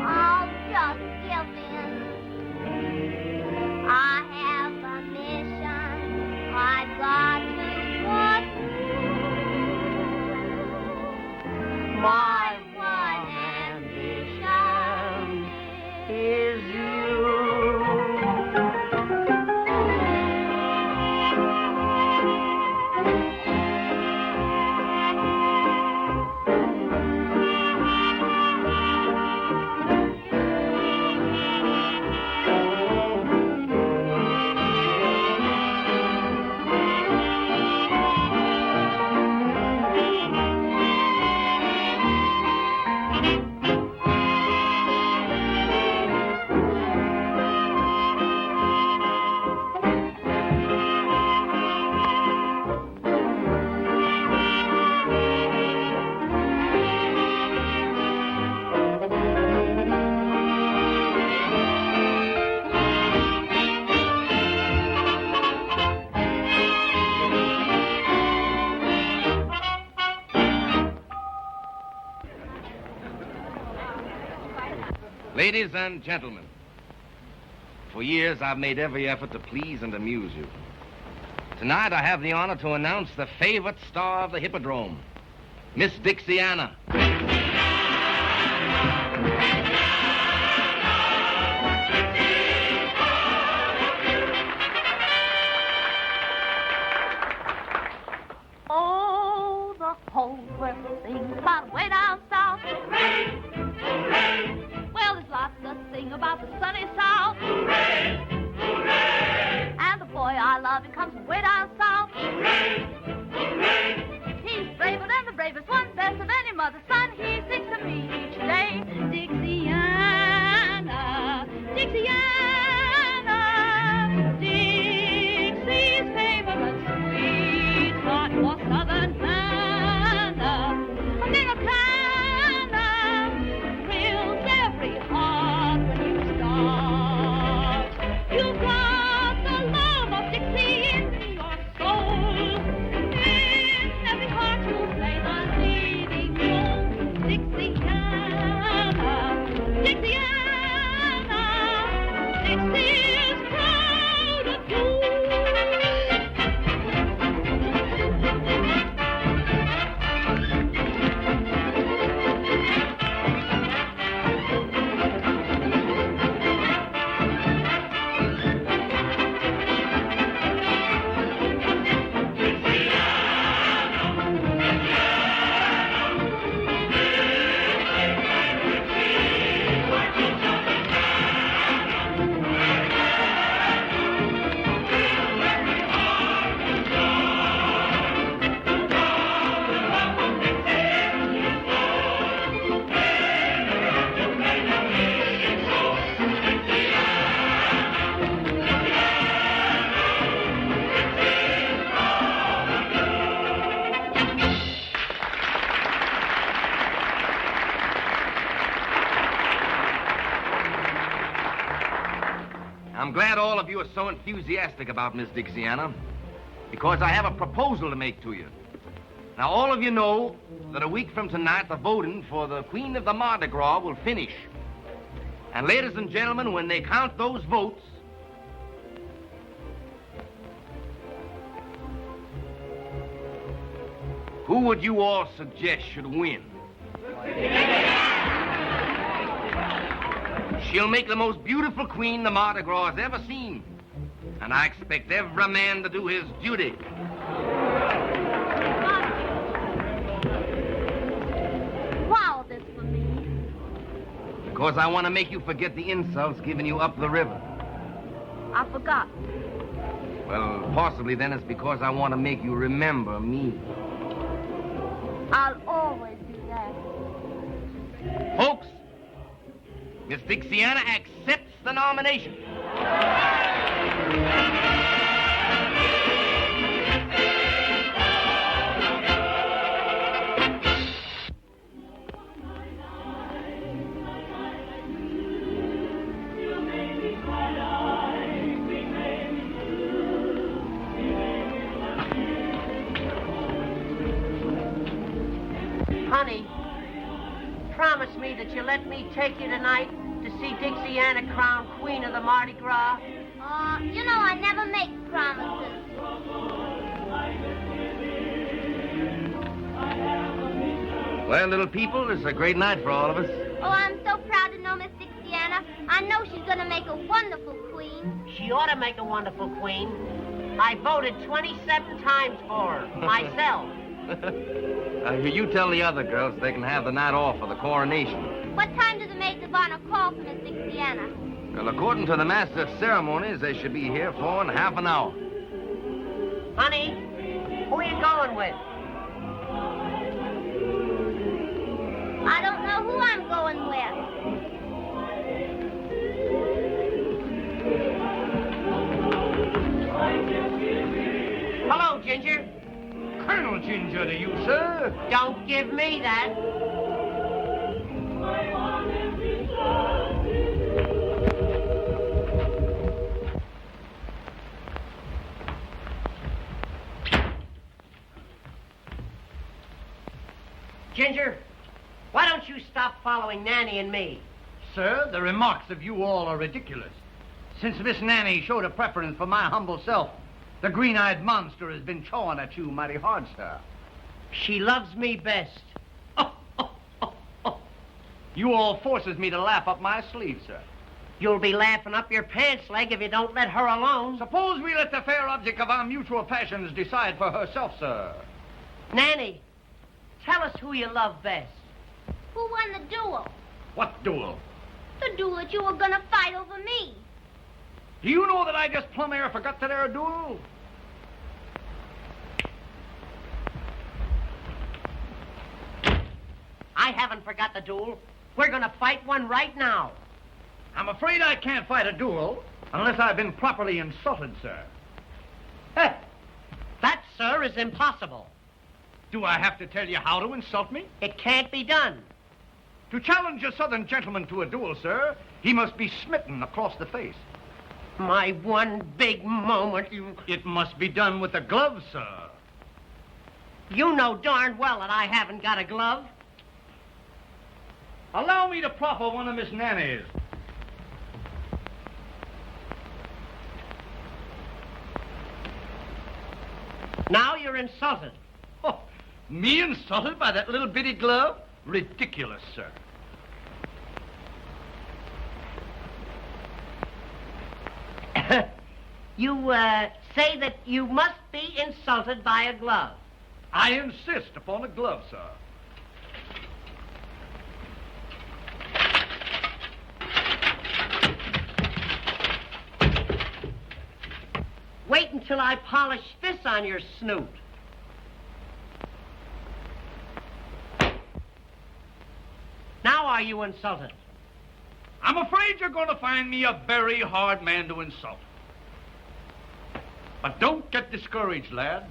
I'll just give in. I have a mission I've got to put through. My one ambition is you. Ladies and gentlemen, for years I've made every effort to please and amuse you. Tonight I have the honor to announce the favorite star of the Hippodrome, Miss Dixiana. Oh, the whole world sings about way down south. Hooray! Hooray! Well, there's lots to sing about the sunny south. Hooray! Hooray! And the boy I love, he comes from way down south. Hooray! Hooray! He's braver than the bravest one, best of any mother's son. He sings to me each day, Dixiana, Dixiana, Dixie's favorite sweetheart was Southern Hannah, a thing of Hannah, thrills every heart when you start. You've got the love of Dixie in your soul. In every heart you play the leading role. Dixiana, Dixiana, you are so enthusiastic about Miss Dixiana? Because I have a proposal to make to you. Now, all of you know that a week from tonight, the voting for the Queen of the Mardi Gras will finish. And ladies and gentlemen, when they count those votes, who would you all suggest should win? She'll make the most beautiful queen the Mardi Gras has ever seen. And I expect every man to do his duty. Why all this for me? Because I want to make you forget the insults given you up the river. I forgot. Well, possibly then it's because I want to make you remember me. I'll always do that. Folks, Miss Dixiana accepts the nomination. Honey, promise me that you'll let me take you tonight to see Dixiana crowned Queen of the Mardi Gras. You know I never make promises. Well, little people, it's a great night for all of us. Oh, I'm so proud to know Miss Dixiana. I know she's going to make a wonderful queen. She ought to make a wonderful queen. I voted 27 times for her, myself. You tell the other girls they can have the night off for the coronation. What time do the maids of honor call for Miss Dixiana? Well, according to the master of ceremonies, they should be here for in half an hour. Honey, who are you going with? I don't know who I'm going with. Hello, Ginger. Colonel Ginger to you, sir. Don't give me that. Ginger, why don't you stop following Nanny and me? Sir, the remarks of you all are ridiculous. Since Miss Nanny showed a preference for my humble self, the green-eyed monster has been chawing at you mighty hard, sir. She loves me best. You all forces me to laugh up my sleeve, sir. You'll be laughing up your pants leg if you don't let her alone. Suppose we let the fair object of our mutual passions decide for herself, sir. Nanny, tell us who you love best. Who won the duel? What duel? The duel that you were going to fight over me. Do you know that I just plumb air forgot that there duel? I haven't forgot the duel. We're going to fight one right now. I'm afraid I can't fight a duel unless I've been properly insulted, sir. That, sir, is impossible. Do I have to tell you how to insult me? It can't be done. To challenge a southern gentleman to a duel, sir, he must be smitten across the face. My one big moment, It must be done with a glove, sir. You know darn well that I haven't got a glove. Allow me to proffer one of Miss Nanny's. Now you're insulted. Oh, me insulted by that little bitty glove? Ridiculous, sir. You say that you must be insulted by a glove. I insist upon a glove, sir. Wait until I polish this on your snoot. Now are you insulted? I'm afraid you're going to find me a very hard man to insult. But don't get discouraged, lad.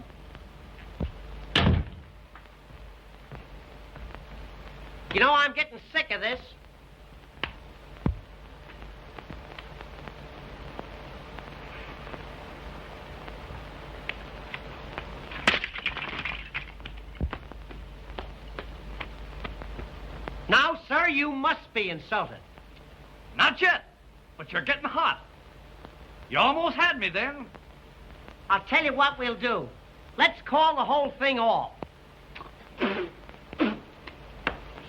You know, I'm getting sick of this. sir, you must be insulted. Not yet, but you're getting hot. You almost had me then. I'll tell you what we'll do. Let's call the whole thing off.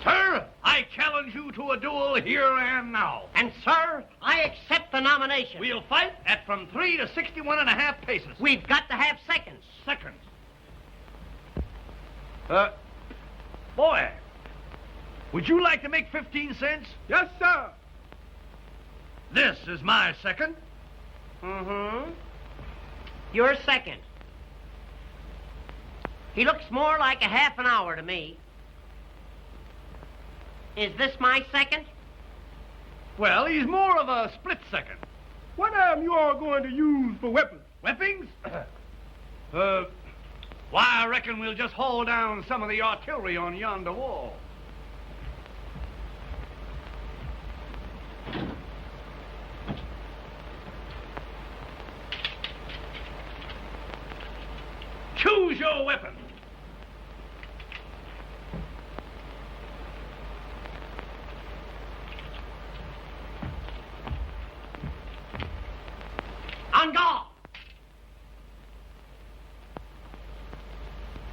Sir, I challenge you to a duel here and now. And, sir, I accept the nomination. We'll fight at from 3 to 61.5 paces. We've got to have seconds. Seconds. Boy, would you like to make 15 cents? Yes, sir. This is my second. Mm-hmm. You're second. He looks more like a half an hour to me. Is this my second? Well, he's more of a split second. What am you all going to use for weapons? Weapons? Why, I reckon we'll just haul down some of the artillery on yonder wall. Choose your weapon. On guard!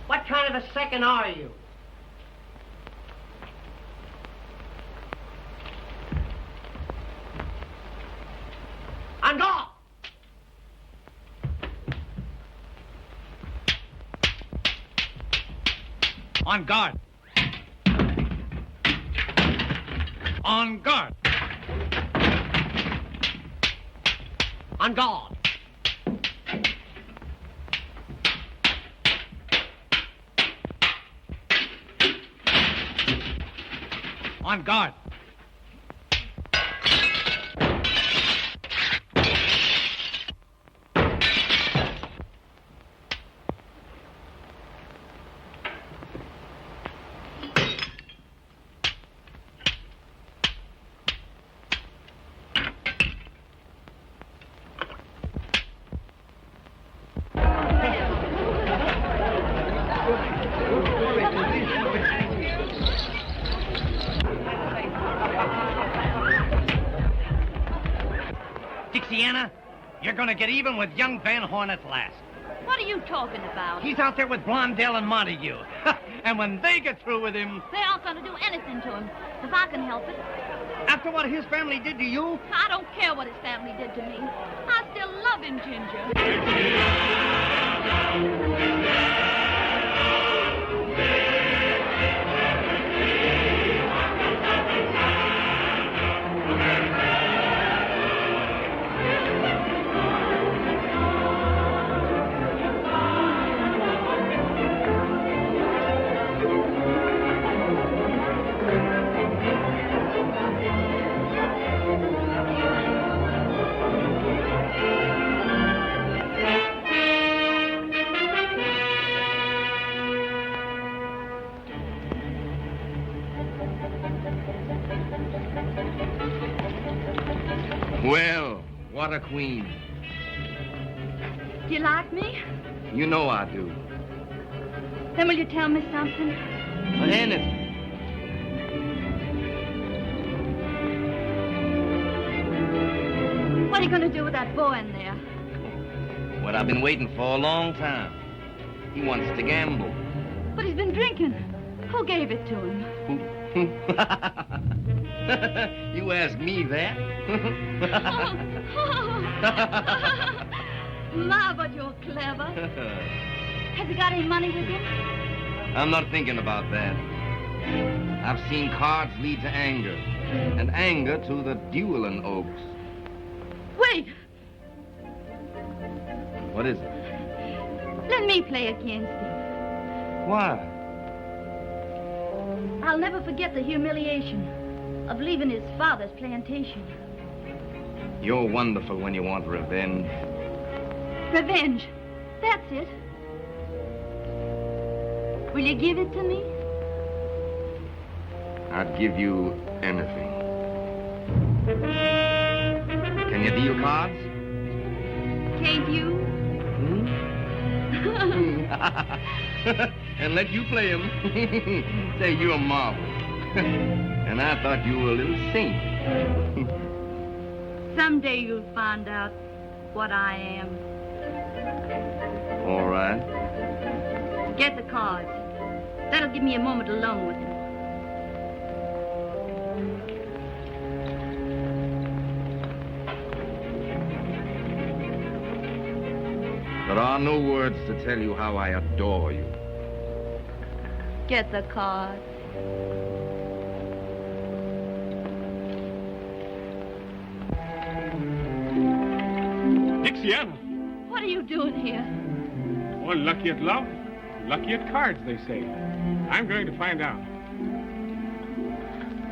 What kind of a second are you? On guard! On guard. On guard. On guard. On guard. Dixiana, you're going to get even with young Van Horn at last. What are you talking about? He's out there with Blondell and Montague. And when they get through with him... They aren't going to do anything to him, if I can help it. After what his family did to you? I don't care what his family did to me. I still love him, Ginger. Well, what a queen. Do you like me? You know I do. Then will you tell me something? Anything. What are you going to do with that boy in there? What I've been waiting for a long time. He wants to gamble. But he's been drinking. Who gave it to him? You ask me that? My, but you're clever. Has he got any money with him? I'm not thinking about that. I've seen cards lead to anger, and anger to the dueling oaks. Wait! What is it? Let me play against him. Why? I'll never forget the humiliation of leaving his father's plantation. You're wonderful when you want revenge. Revenge. That's it. Will you give it to me? I'd give you anything. Can you deal cards? Can't you? And let you play him. Say, you're a marvel. And I thought you were a little saint. Someday you'll find out what I am. All right. Get the cards. That'll give me a moment alone with him. There are no words to tell you how I adore you. Get the cards. Dixiana. What are you doing here? One lucky at love, lucky at cards, they say. I'm going to find out.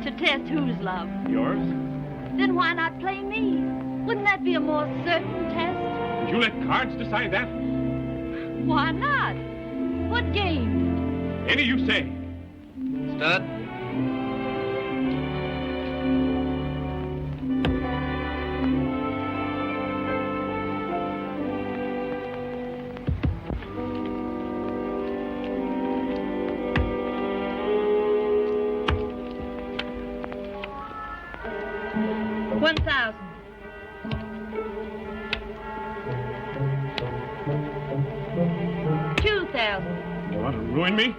To test whose love? Yours? Then why not play me? Wouldn't that be a more certain test? Would you let cards decide that? Why not? What game? Any you say. Stud? $1,000. $2,000. You want to ruin me?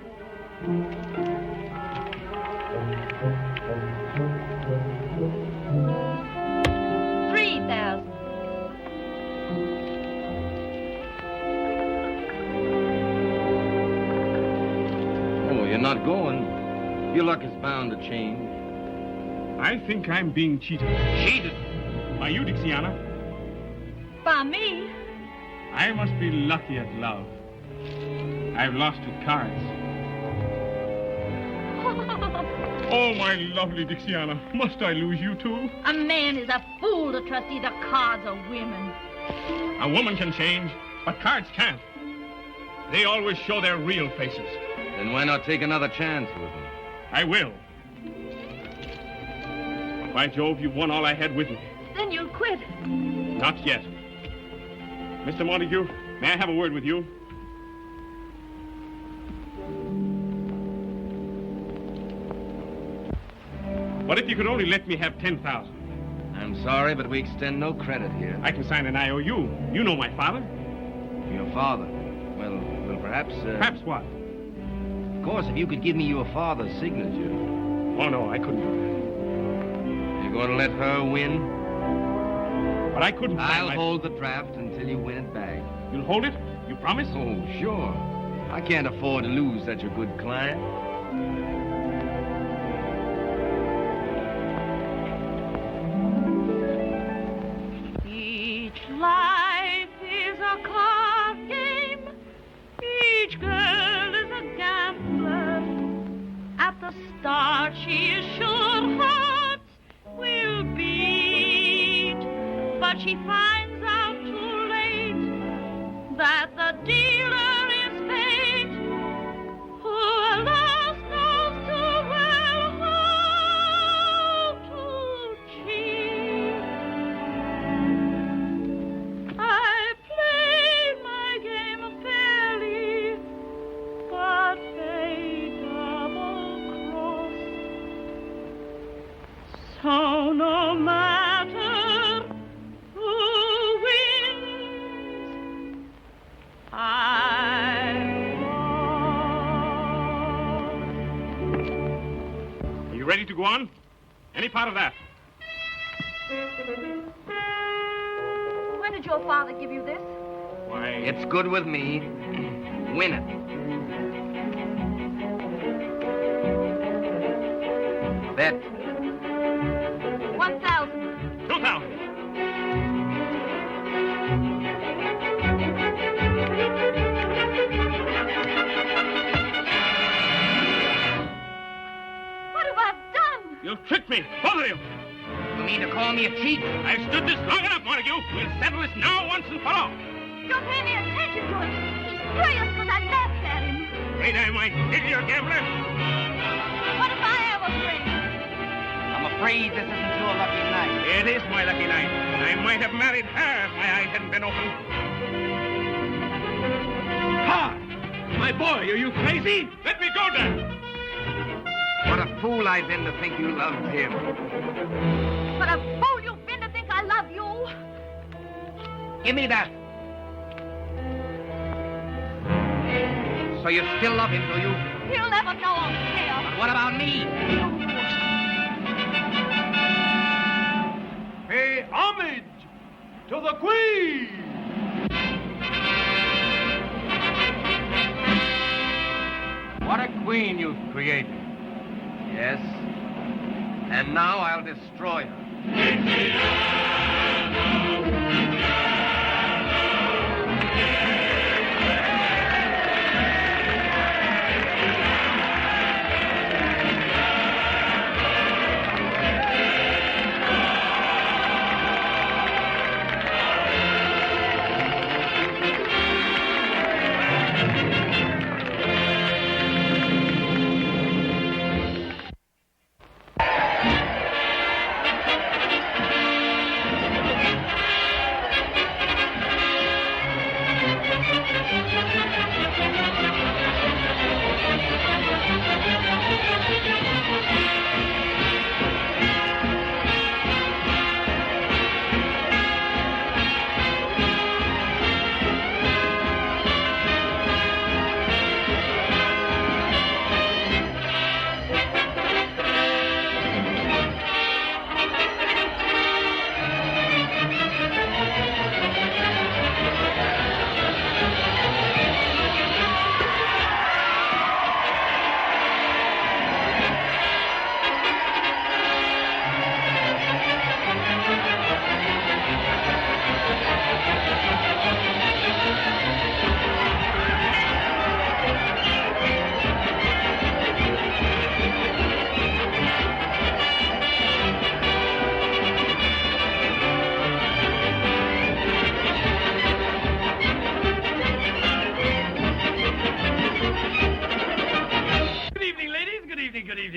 $3,000. Oh, you're not going. Your luck is bound to change. I think I'm being cheated. Cheated? By you, Dixiana. By me? I must be lucky at love. I've lost at cards. Oh, my lovely Dixiana, must I lose you too? A man is a fool to trust either cards or women. A woman can change, but cards can't. They always show their real faces. Then why not take another chance with them? I will. But by Jove, you've won all I had with me. Then you'll quit. Not yet. Mr. Montague, may I have a word with you? What if you could only let me have 10,000? I'm sorry, but we extend no credit here. I can sign an IOU. You know my father. Your father? Well, perhaps... Perhaps what? Of course, if you could give me your father's signature. Oh, no, I couldn't do that. You're going to let her win? But I couldn't... I'll hold the draft until you win it back. You'll hold it? You promise? Oh, sure. I can't afford to lose such a good client. Each life is a card game. Each girl is a gambler. At the start, she is sure hearts will beat. But she finds out too late that the dealer is fate. Who alas knows too well how to cheat. I played my game fairly, but fate double-crossed. So no matter who wins, I Are you ready to go on? Any part of that? When did your father give you this? Why... It's good with me. Win it. Bet. 1,000. 2,000. What have I done? You've tricked me, both of you. You mean to call me a cheat? I've stood this long enough, Montague. We'll settle this now once and for all. Don't pay any attention to him. He's furious because I laughed at him. Afraid I might kill you, gambler? What if I am afraid? I'm afraid this isn't your lucky night. It is my lucky night. I might have married her if my eyes hadn't been open. Ha! My boy, are you crazy? Let me go, Dad. What a fool I've been to think you loved him. What a fool you've been to think I love you. Give me that. So you still love him, do you? He'll never know I'm here. But what about me? Pay homage to the Queen! What a queen you've created. Yes. And now I'll destroy her.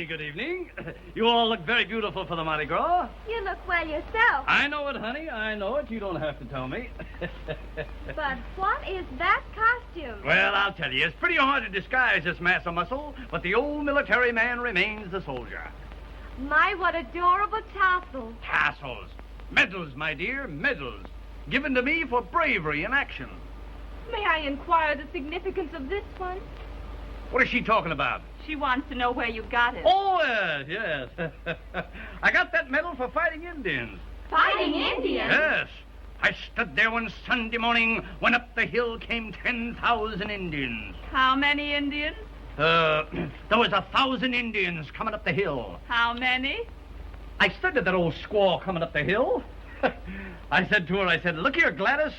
Good evening. You all look very beautiful for the Mardi Gras. You look well yourself. I know it, honey. I know it. You don't have to tell me. But what is that costume? Well, I'll tell you. It's pretty hard to disguise this mass of muscle, but the old military man remains the soldier. My, what adorable tassels. Tassels. Medals, my dear, medals. Given to me for bravery in action. May I inquire the significance of this one? What is she talking about? She wants to know where you got it. Oh, yes. I got that medal for fighting Indians. Fighting Indians? Yes. I stood there one Sunday morning when up the hill came 10,000 Indians. How many Indians? There was 1,000 Indians coming up the hill. How many? I stood to that old squaw coming up the hill. I said to her, look here, Gladys.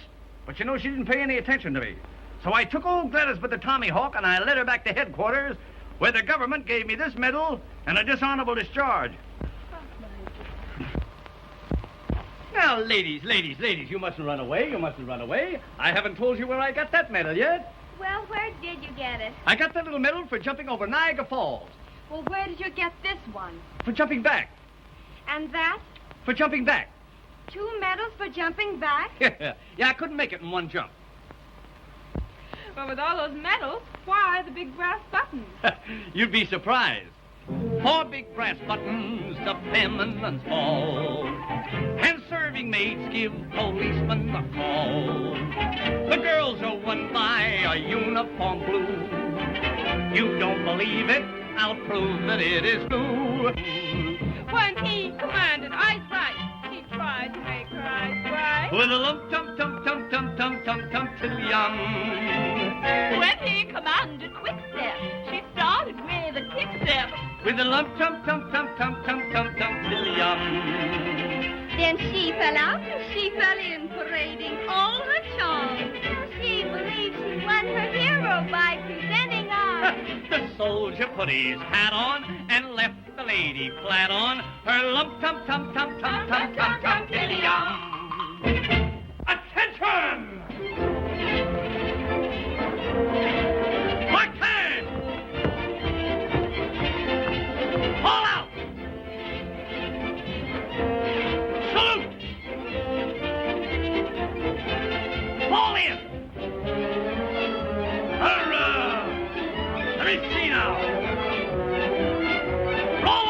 But you know, she didn't pay any attention to me. So I took old Gladys by the Tommy Hawk and I led her back to headquarters, where the government gave me this medal and a dishonorable discharge. Now, ladies, you mustn't run away. You mustn't run away. I haven't told you where I got that medal yet. Well, where did you get it? I got that little medal for jumping over Niagara Falls. Well, where did you get this one? For jumping back. And that? For jumping back. 2 medals for jumping back? Yeah, I couldn't make it in one jump. Well, with all those medals, why the big brass buttons? You'd be surprised. 4 big brass buttons to feminines fall. And serving maids give policemen a call. The girls are won by a uniform blue. You don't believe it? I'll prove that it is blue. When he commanded ice right, he tried to make her ice right. With a lump tum tum tum tum tum tum tum till yum. When he commanded quick step, she started with a kick step. With a lump tum tum tum tum tum tum tum till yum. Then she fell out and she fell in, parading all her charms. She believed she won her hero by presenting arms. The soldier put his hat on and left the lady flat on her lump tum tum tum tum tum tum tum till yum. Attention! Mark time! All out! Salute! Fall in! Hurrah! Let me see now! Roll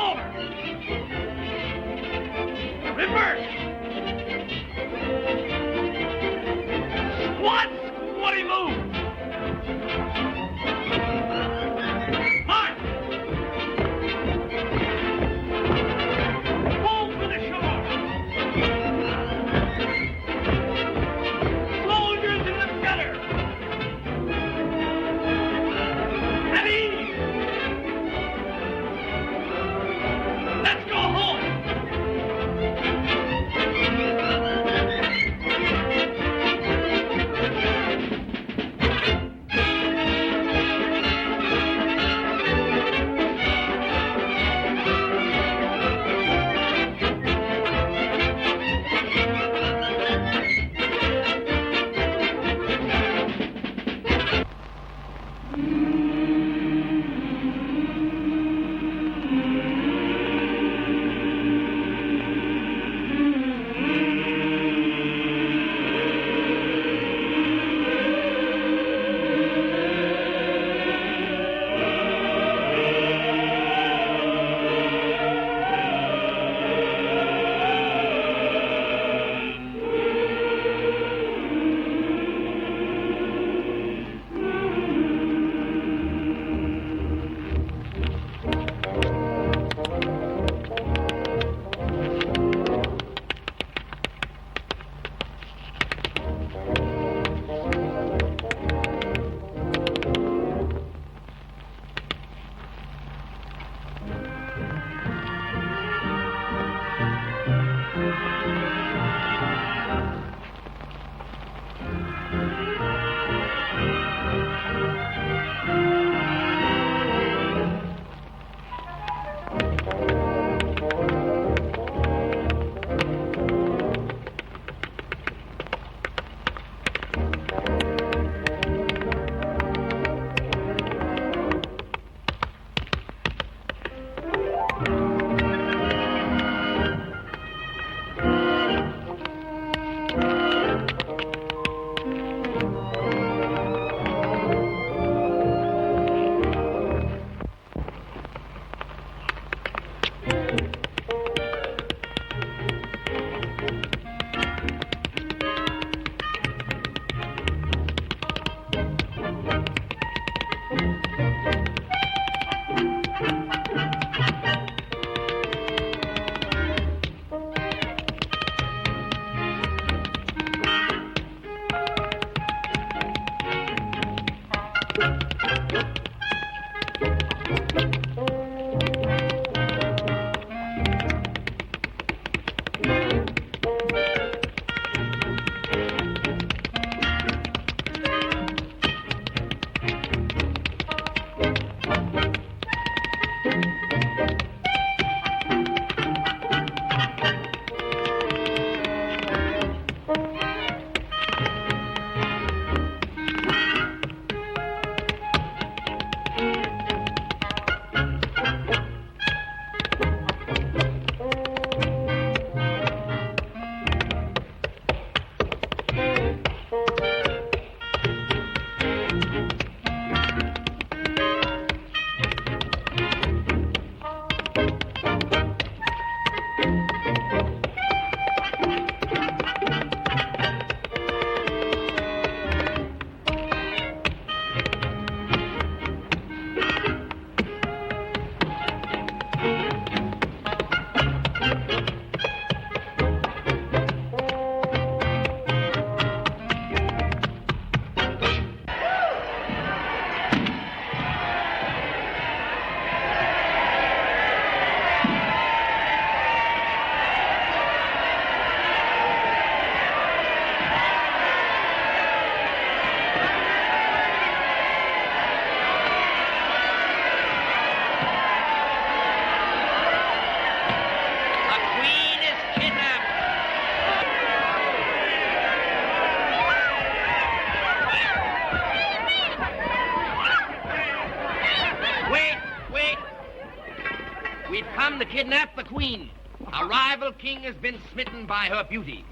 come to kidnap the queen. A rival king has been smitten by her beauty.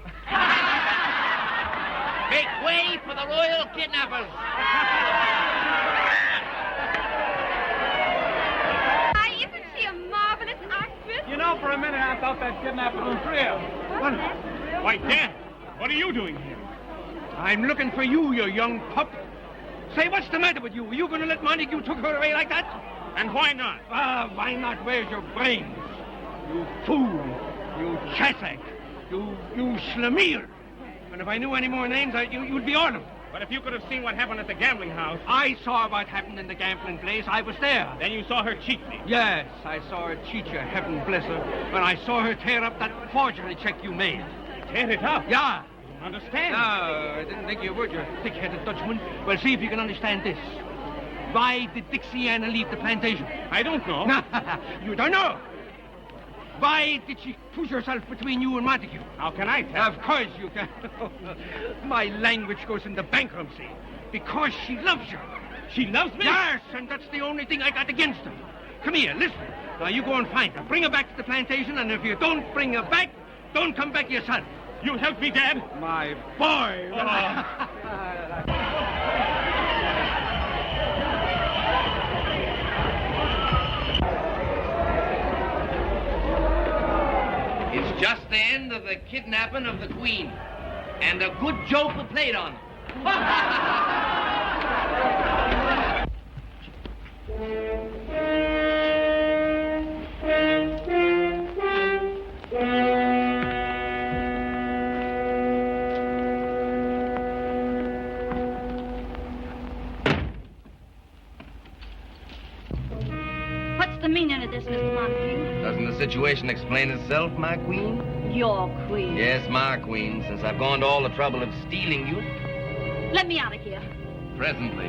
Make way for the royal kidnappers. Isn't she a marvelous actress? You know, for a minute I thought that kidnapper was real. Why, Dad, what are you doing here? I'm looking for you, you young pup. Say, what's the matter with you? Are you going to let Montague took her away like that? And why not? Why not? Where's your brains? You fool. You chassack. You schlemiel. And if I knew any more names, you'd be on them. But if you could have seen what happened at the gambling house... I saw what happened in the gambling place. I was there. Then you saw her cheat me. Yes, I saw her cheat you, heaven bless her. When I saw her tear up that forgery check you made. Tear it up? Yeah. Understand? No, I didn't think you would, you thick-headed Dutchman. Well, see if you can understand this. Why did Dixiana leave the plantation? I don't know. You don't know? Why did she push herself between you and Montague? How can I tell? Of course you can. My language goes into bankruptcy. Because she loves you. She loves me? Yes, and that's the only thing I got against her. Come here, listen. Now, you go and find her. Bring her back to the plantation, and if you don't bring her back, don't come back yourself. You'll help me, Dad? My boy. It's just the end of the kidnapping of the queen. And a good joke we played on them. What's the meaning of this, Mr. Montague? Doesn't the situation explain itself, my queen? Your queen. Yes, my queen, since I've gone to all the trouble of stealing you. Let me out of here. Presently,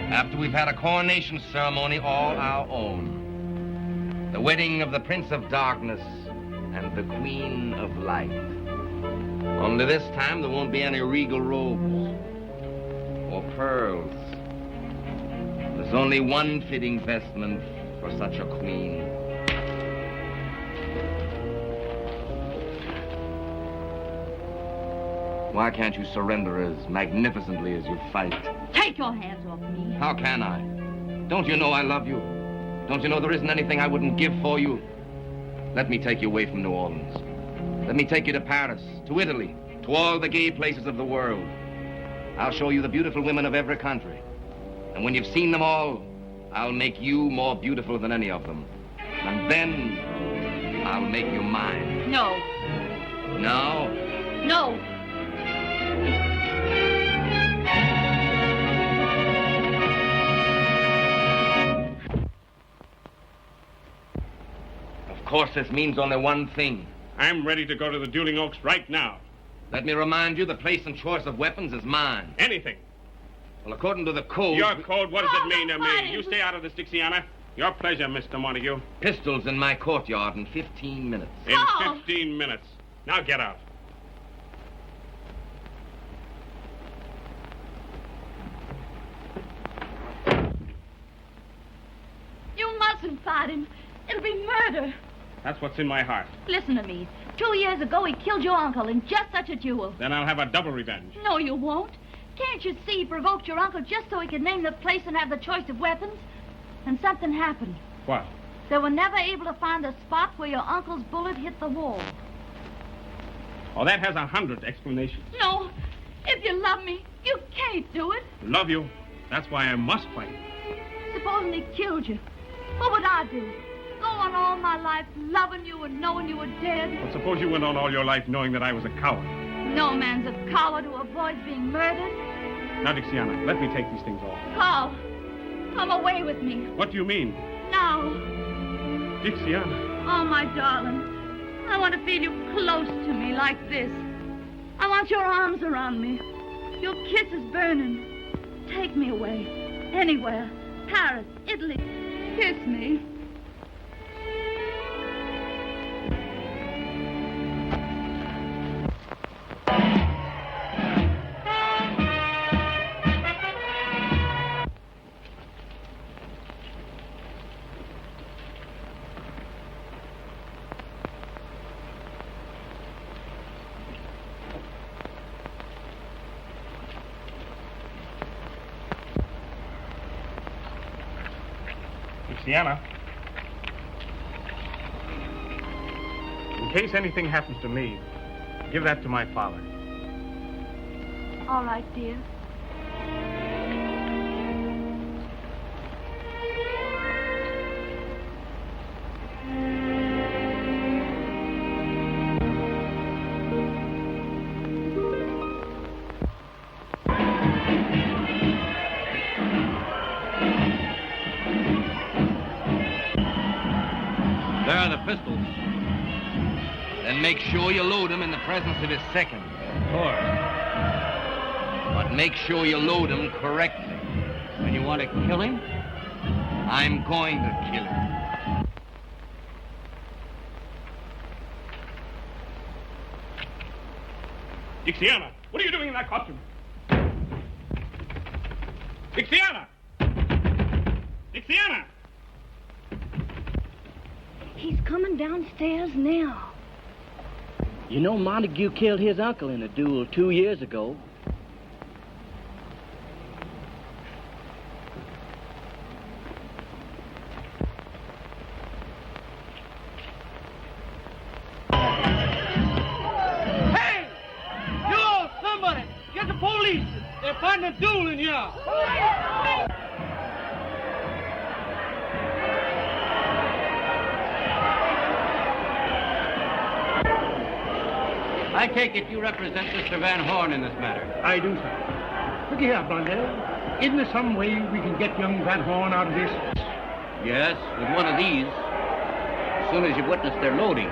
after we've had a coronation ceremony all our own. The wedding of the Prince of Darkness and the Queen of Light. Only this time there won't be any regal robes or pearls. There's only one fitting vestment for such a queen. Why can't you surrender as magnificently as you fight? Take your hands off me. How can I? Don't you know I love you? Don't you know there isn't anything I wouldn't give for you? Let me take you away from New Orleans. Let me take you to Paris, to Italy, to all the gay places of the world. I'll show you the beautiful women of every country. And when you've seen them all, I'll make you more beautiful than any of them. And then I'll make you mine. No. No? No. Of course, this means only one thing. I'm ready to go to the Dueling Oaks right now. Let me remind you, the place and choice of weapons is mine. Anything. Well, according to the code... Your code? What does it mean to me? You stay out of this, Dixiana. Your pleasure, Mr. Montague. Pistols in my courtyard in 15 minutes. In 15 minutes. Now get out. You mustn't fight him. It'll be murder. That's what's in my heart. Listen to me. 2 years ago, he killed your uncle in just such a duel. Then I'll have a double revenge. No, you won't. Can't you see he provoked your uncle just so he could name the place and have the choice of weapons? And something happened. What? They were never able to find the spot where your uncle's bullet hit the wall. Oh, that has 100 explanations. No. If you love me, you can't do it. Love you. That's why I must fight. Supposing he killed you, what would I do? Go on all my life loving you and knowing you were dead? But suppose you went on all your life knowing that I was a coward. No man's a coward who avoids being murdered. Now, Dixiana, let me take these things off. Carl, come away with me. What do you mean? Now. Dixiana. Oh, my darling. I want to feel you close to me like this. I want your arms around me. Your kiss is burning. Take me away. Anywhere. Paris, Italy. Kiss me. Dixiana. In case anything happens to me, give that to my father. All right, dear. There are the pistols. Then make sure you load them in the presence of his second. Of course. But make sure you load them correctly. When you want to kill him, I'm going to kill him. Dixiana, what are you doing in that costume? Dixiana! Dixiana! He's coming downstairs now. You know, Montague killed his uncle in a duel 2 years ago. Hey! You, somebody! Get the police! They're fighting a duel in here! I take it you represent Mr. Van Horn in this matter. I do, sir. Look here, Blondell. Isn't there some way we can get young Van Horn out of this? Yes, with one of these. As soon as you witness their loading.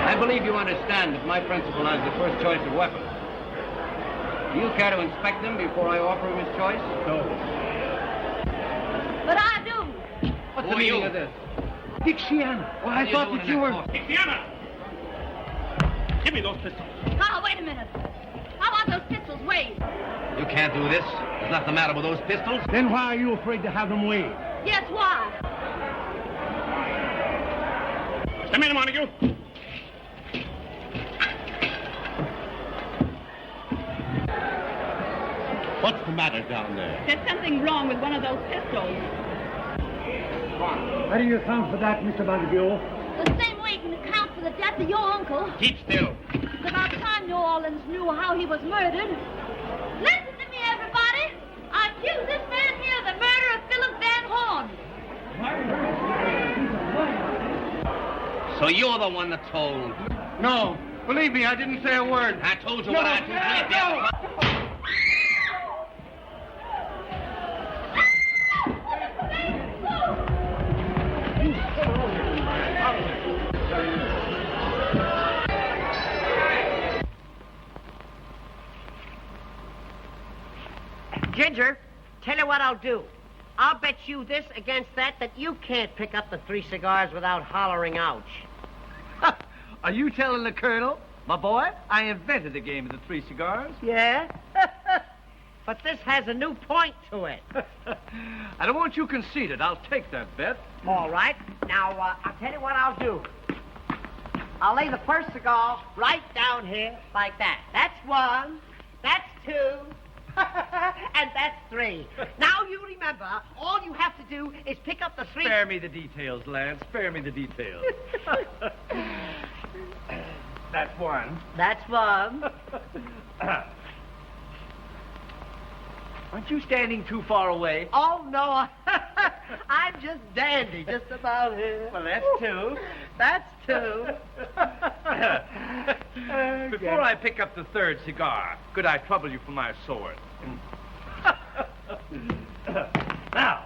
I believe you understand that my principal has the first choice of weapons. Do you care to inspect them before I offer him his choice? No. But I do. What's the meaning of this? Dixiana. Well, I thought that you were... Dixiana! Give me those pistols. Oh, wait a minute. How about those pistols weighed? You can't do this. There's nothing the matter with those pistols. Then why are you afraid to have them weighed? Yes, why? Just a minute, Montague. What's the matter down there? There's something wrong with one of those pistols. How do you account for that, Mr. Montague? The same way you can account for the death of your uncle. Keep still. It's about time New Orleans knew how he was murdered. Listen to me, everybody. I accuse this man here of the murder of Philip Van Horn. So you're the one that told. No. Believe me, I didn't say a word. I told you what I told you. Ginger, tell you what I'll do. I'll bet you this against that you can't pick up the 3 cigars without hollering ouch. Are you telling the Colonel? My boy, I invented the game of the 3 cigars. Yeah? But this has a new point to it. I don't want you conceited. I'll take that bet. All right. Now, I'll tell you what I'll do. I'll lay the first cigar right down here like that. That's 1. That's 2. And that's 3. Now you remember, all you have to do is pick up the 3... Spare me the details, Lance. Spare me the details. That's 1. That's 1. Aren't you standing too far away? Oh, no. I'm just dandy, just about here. Well, that's 2. That's 2. Before I pick up the 3rd cigar, could I trouble you for my sword? Now,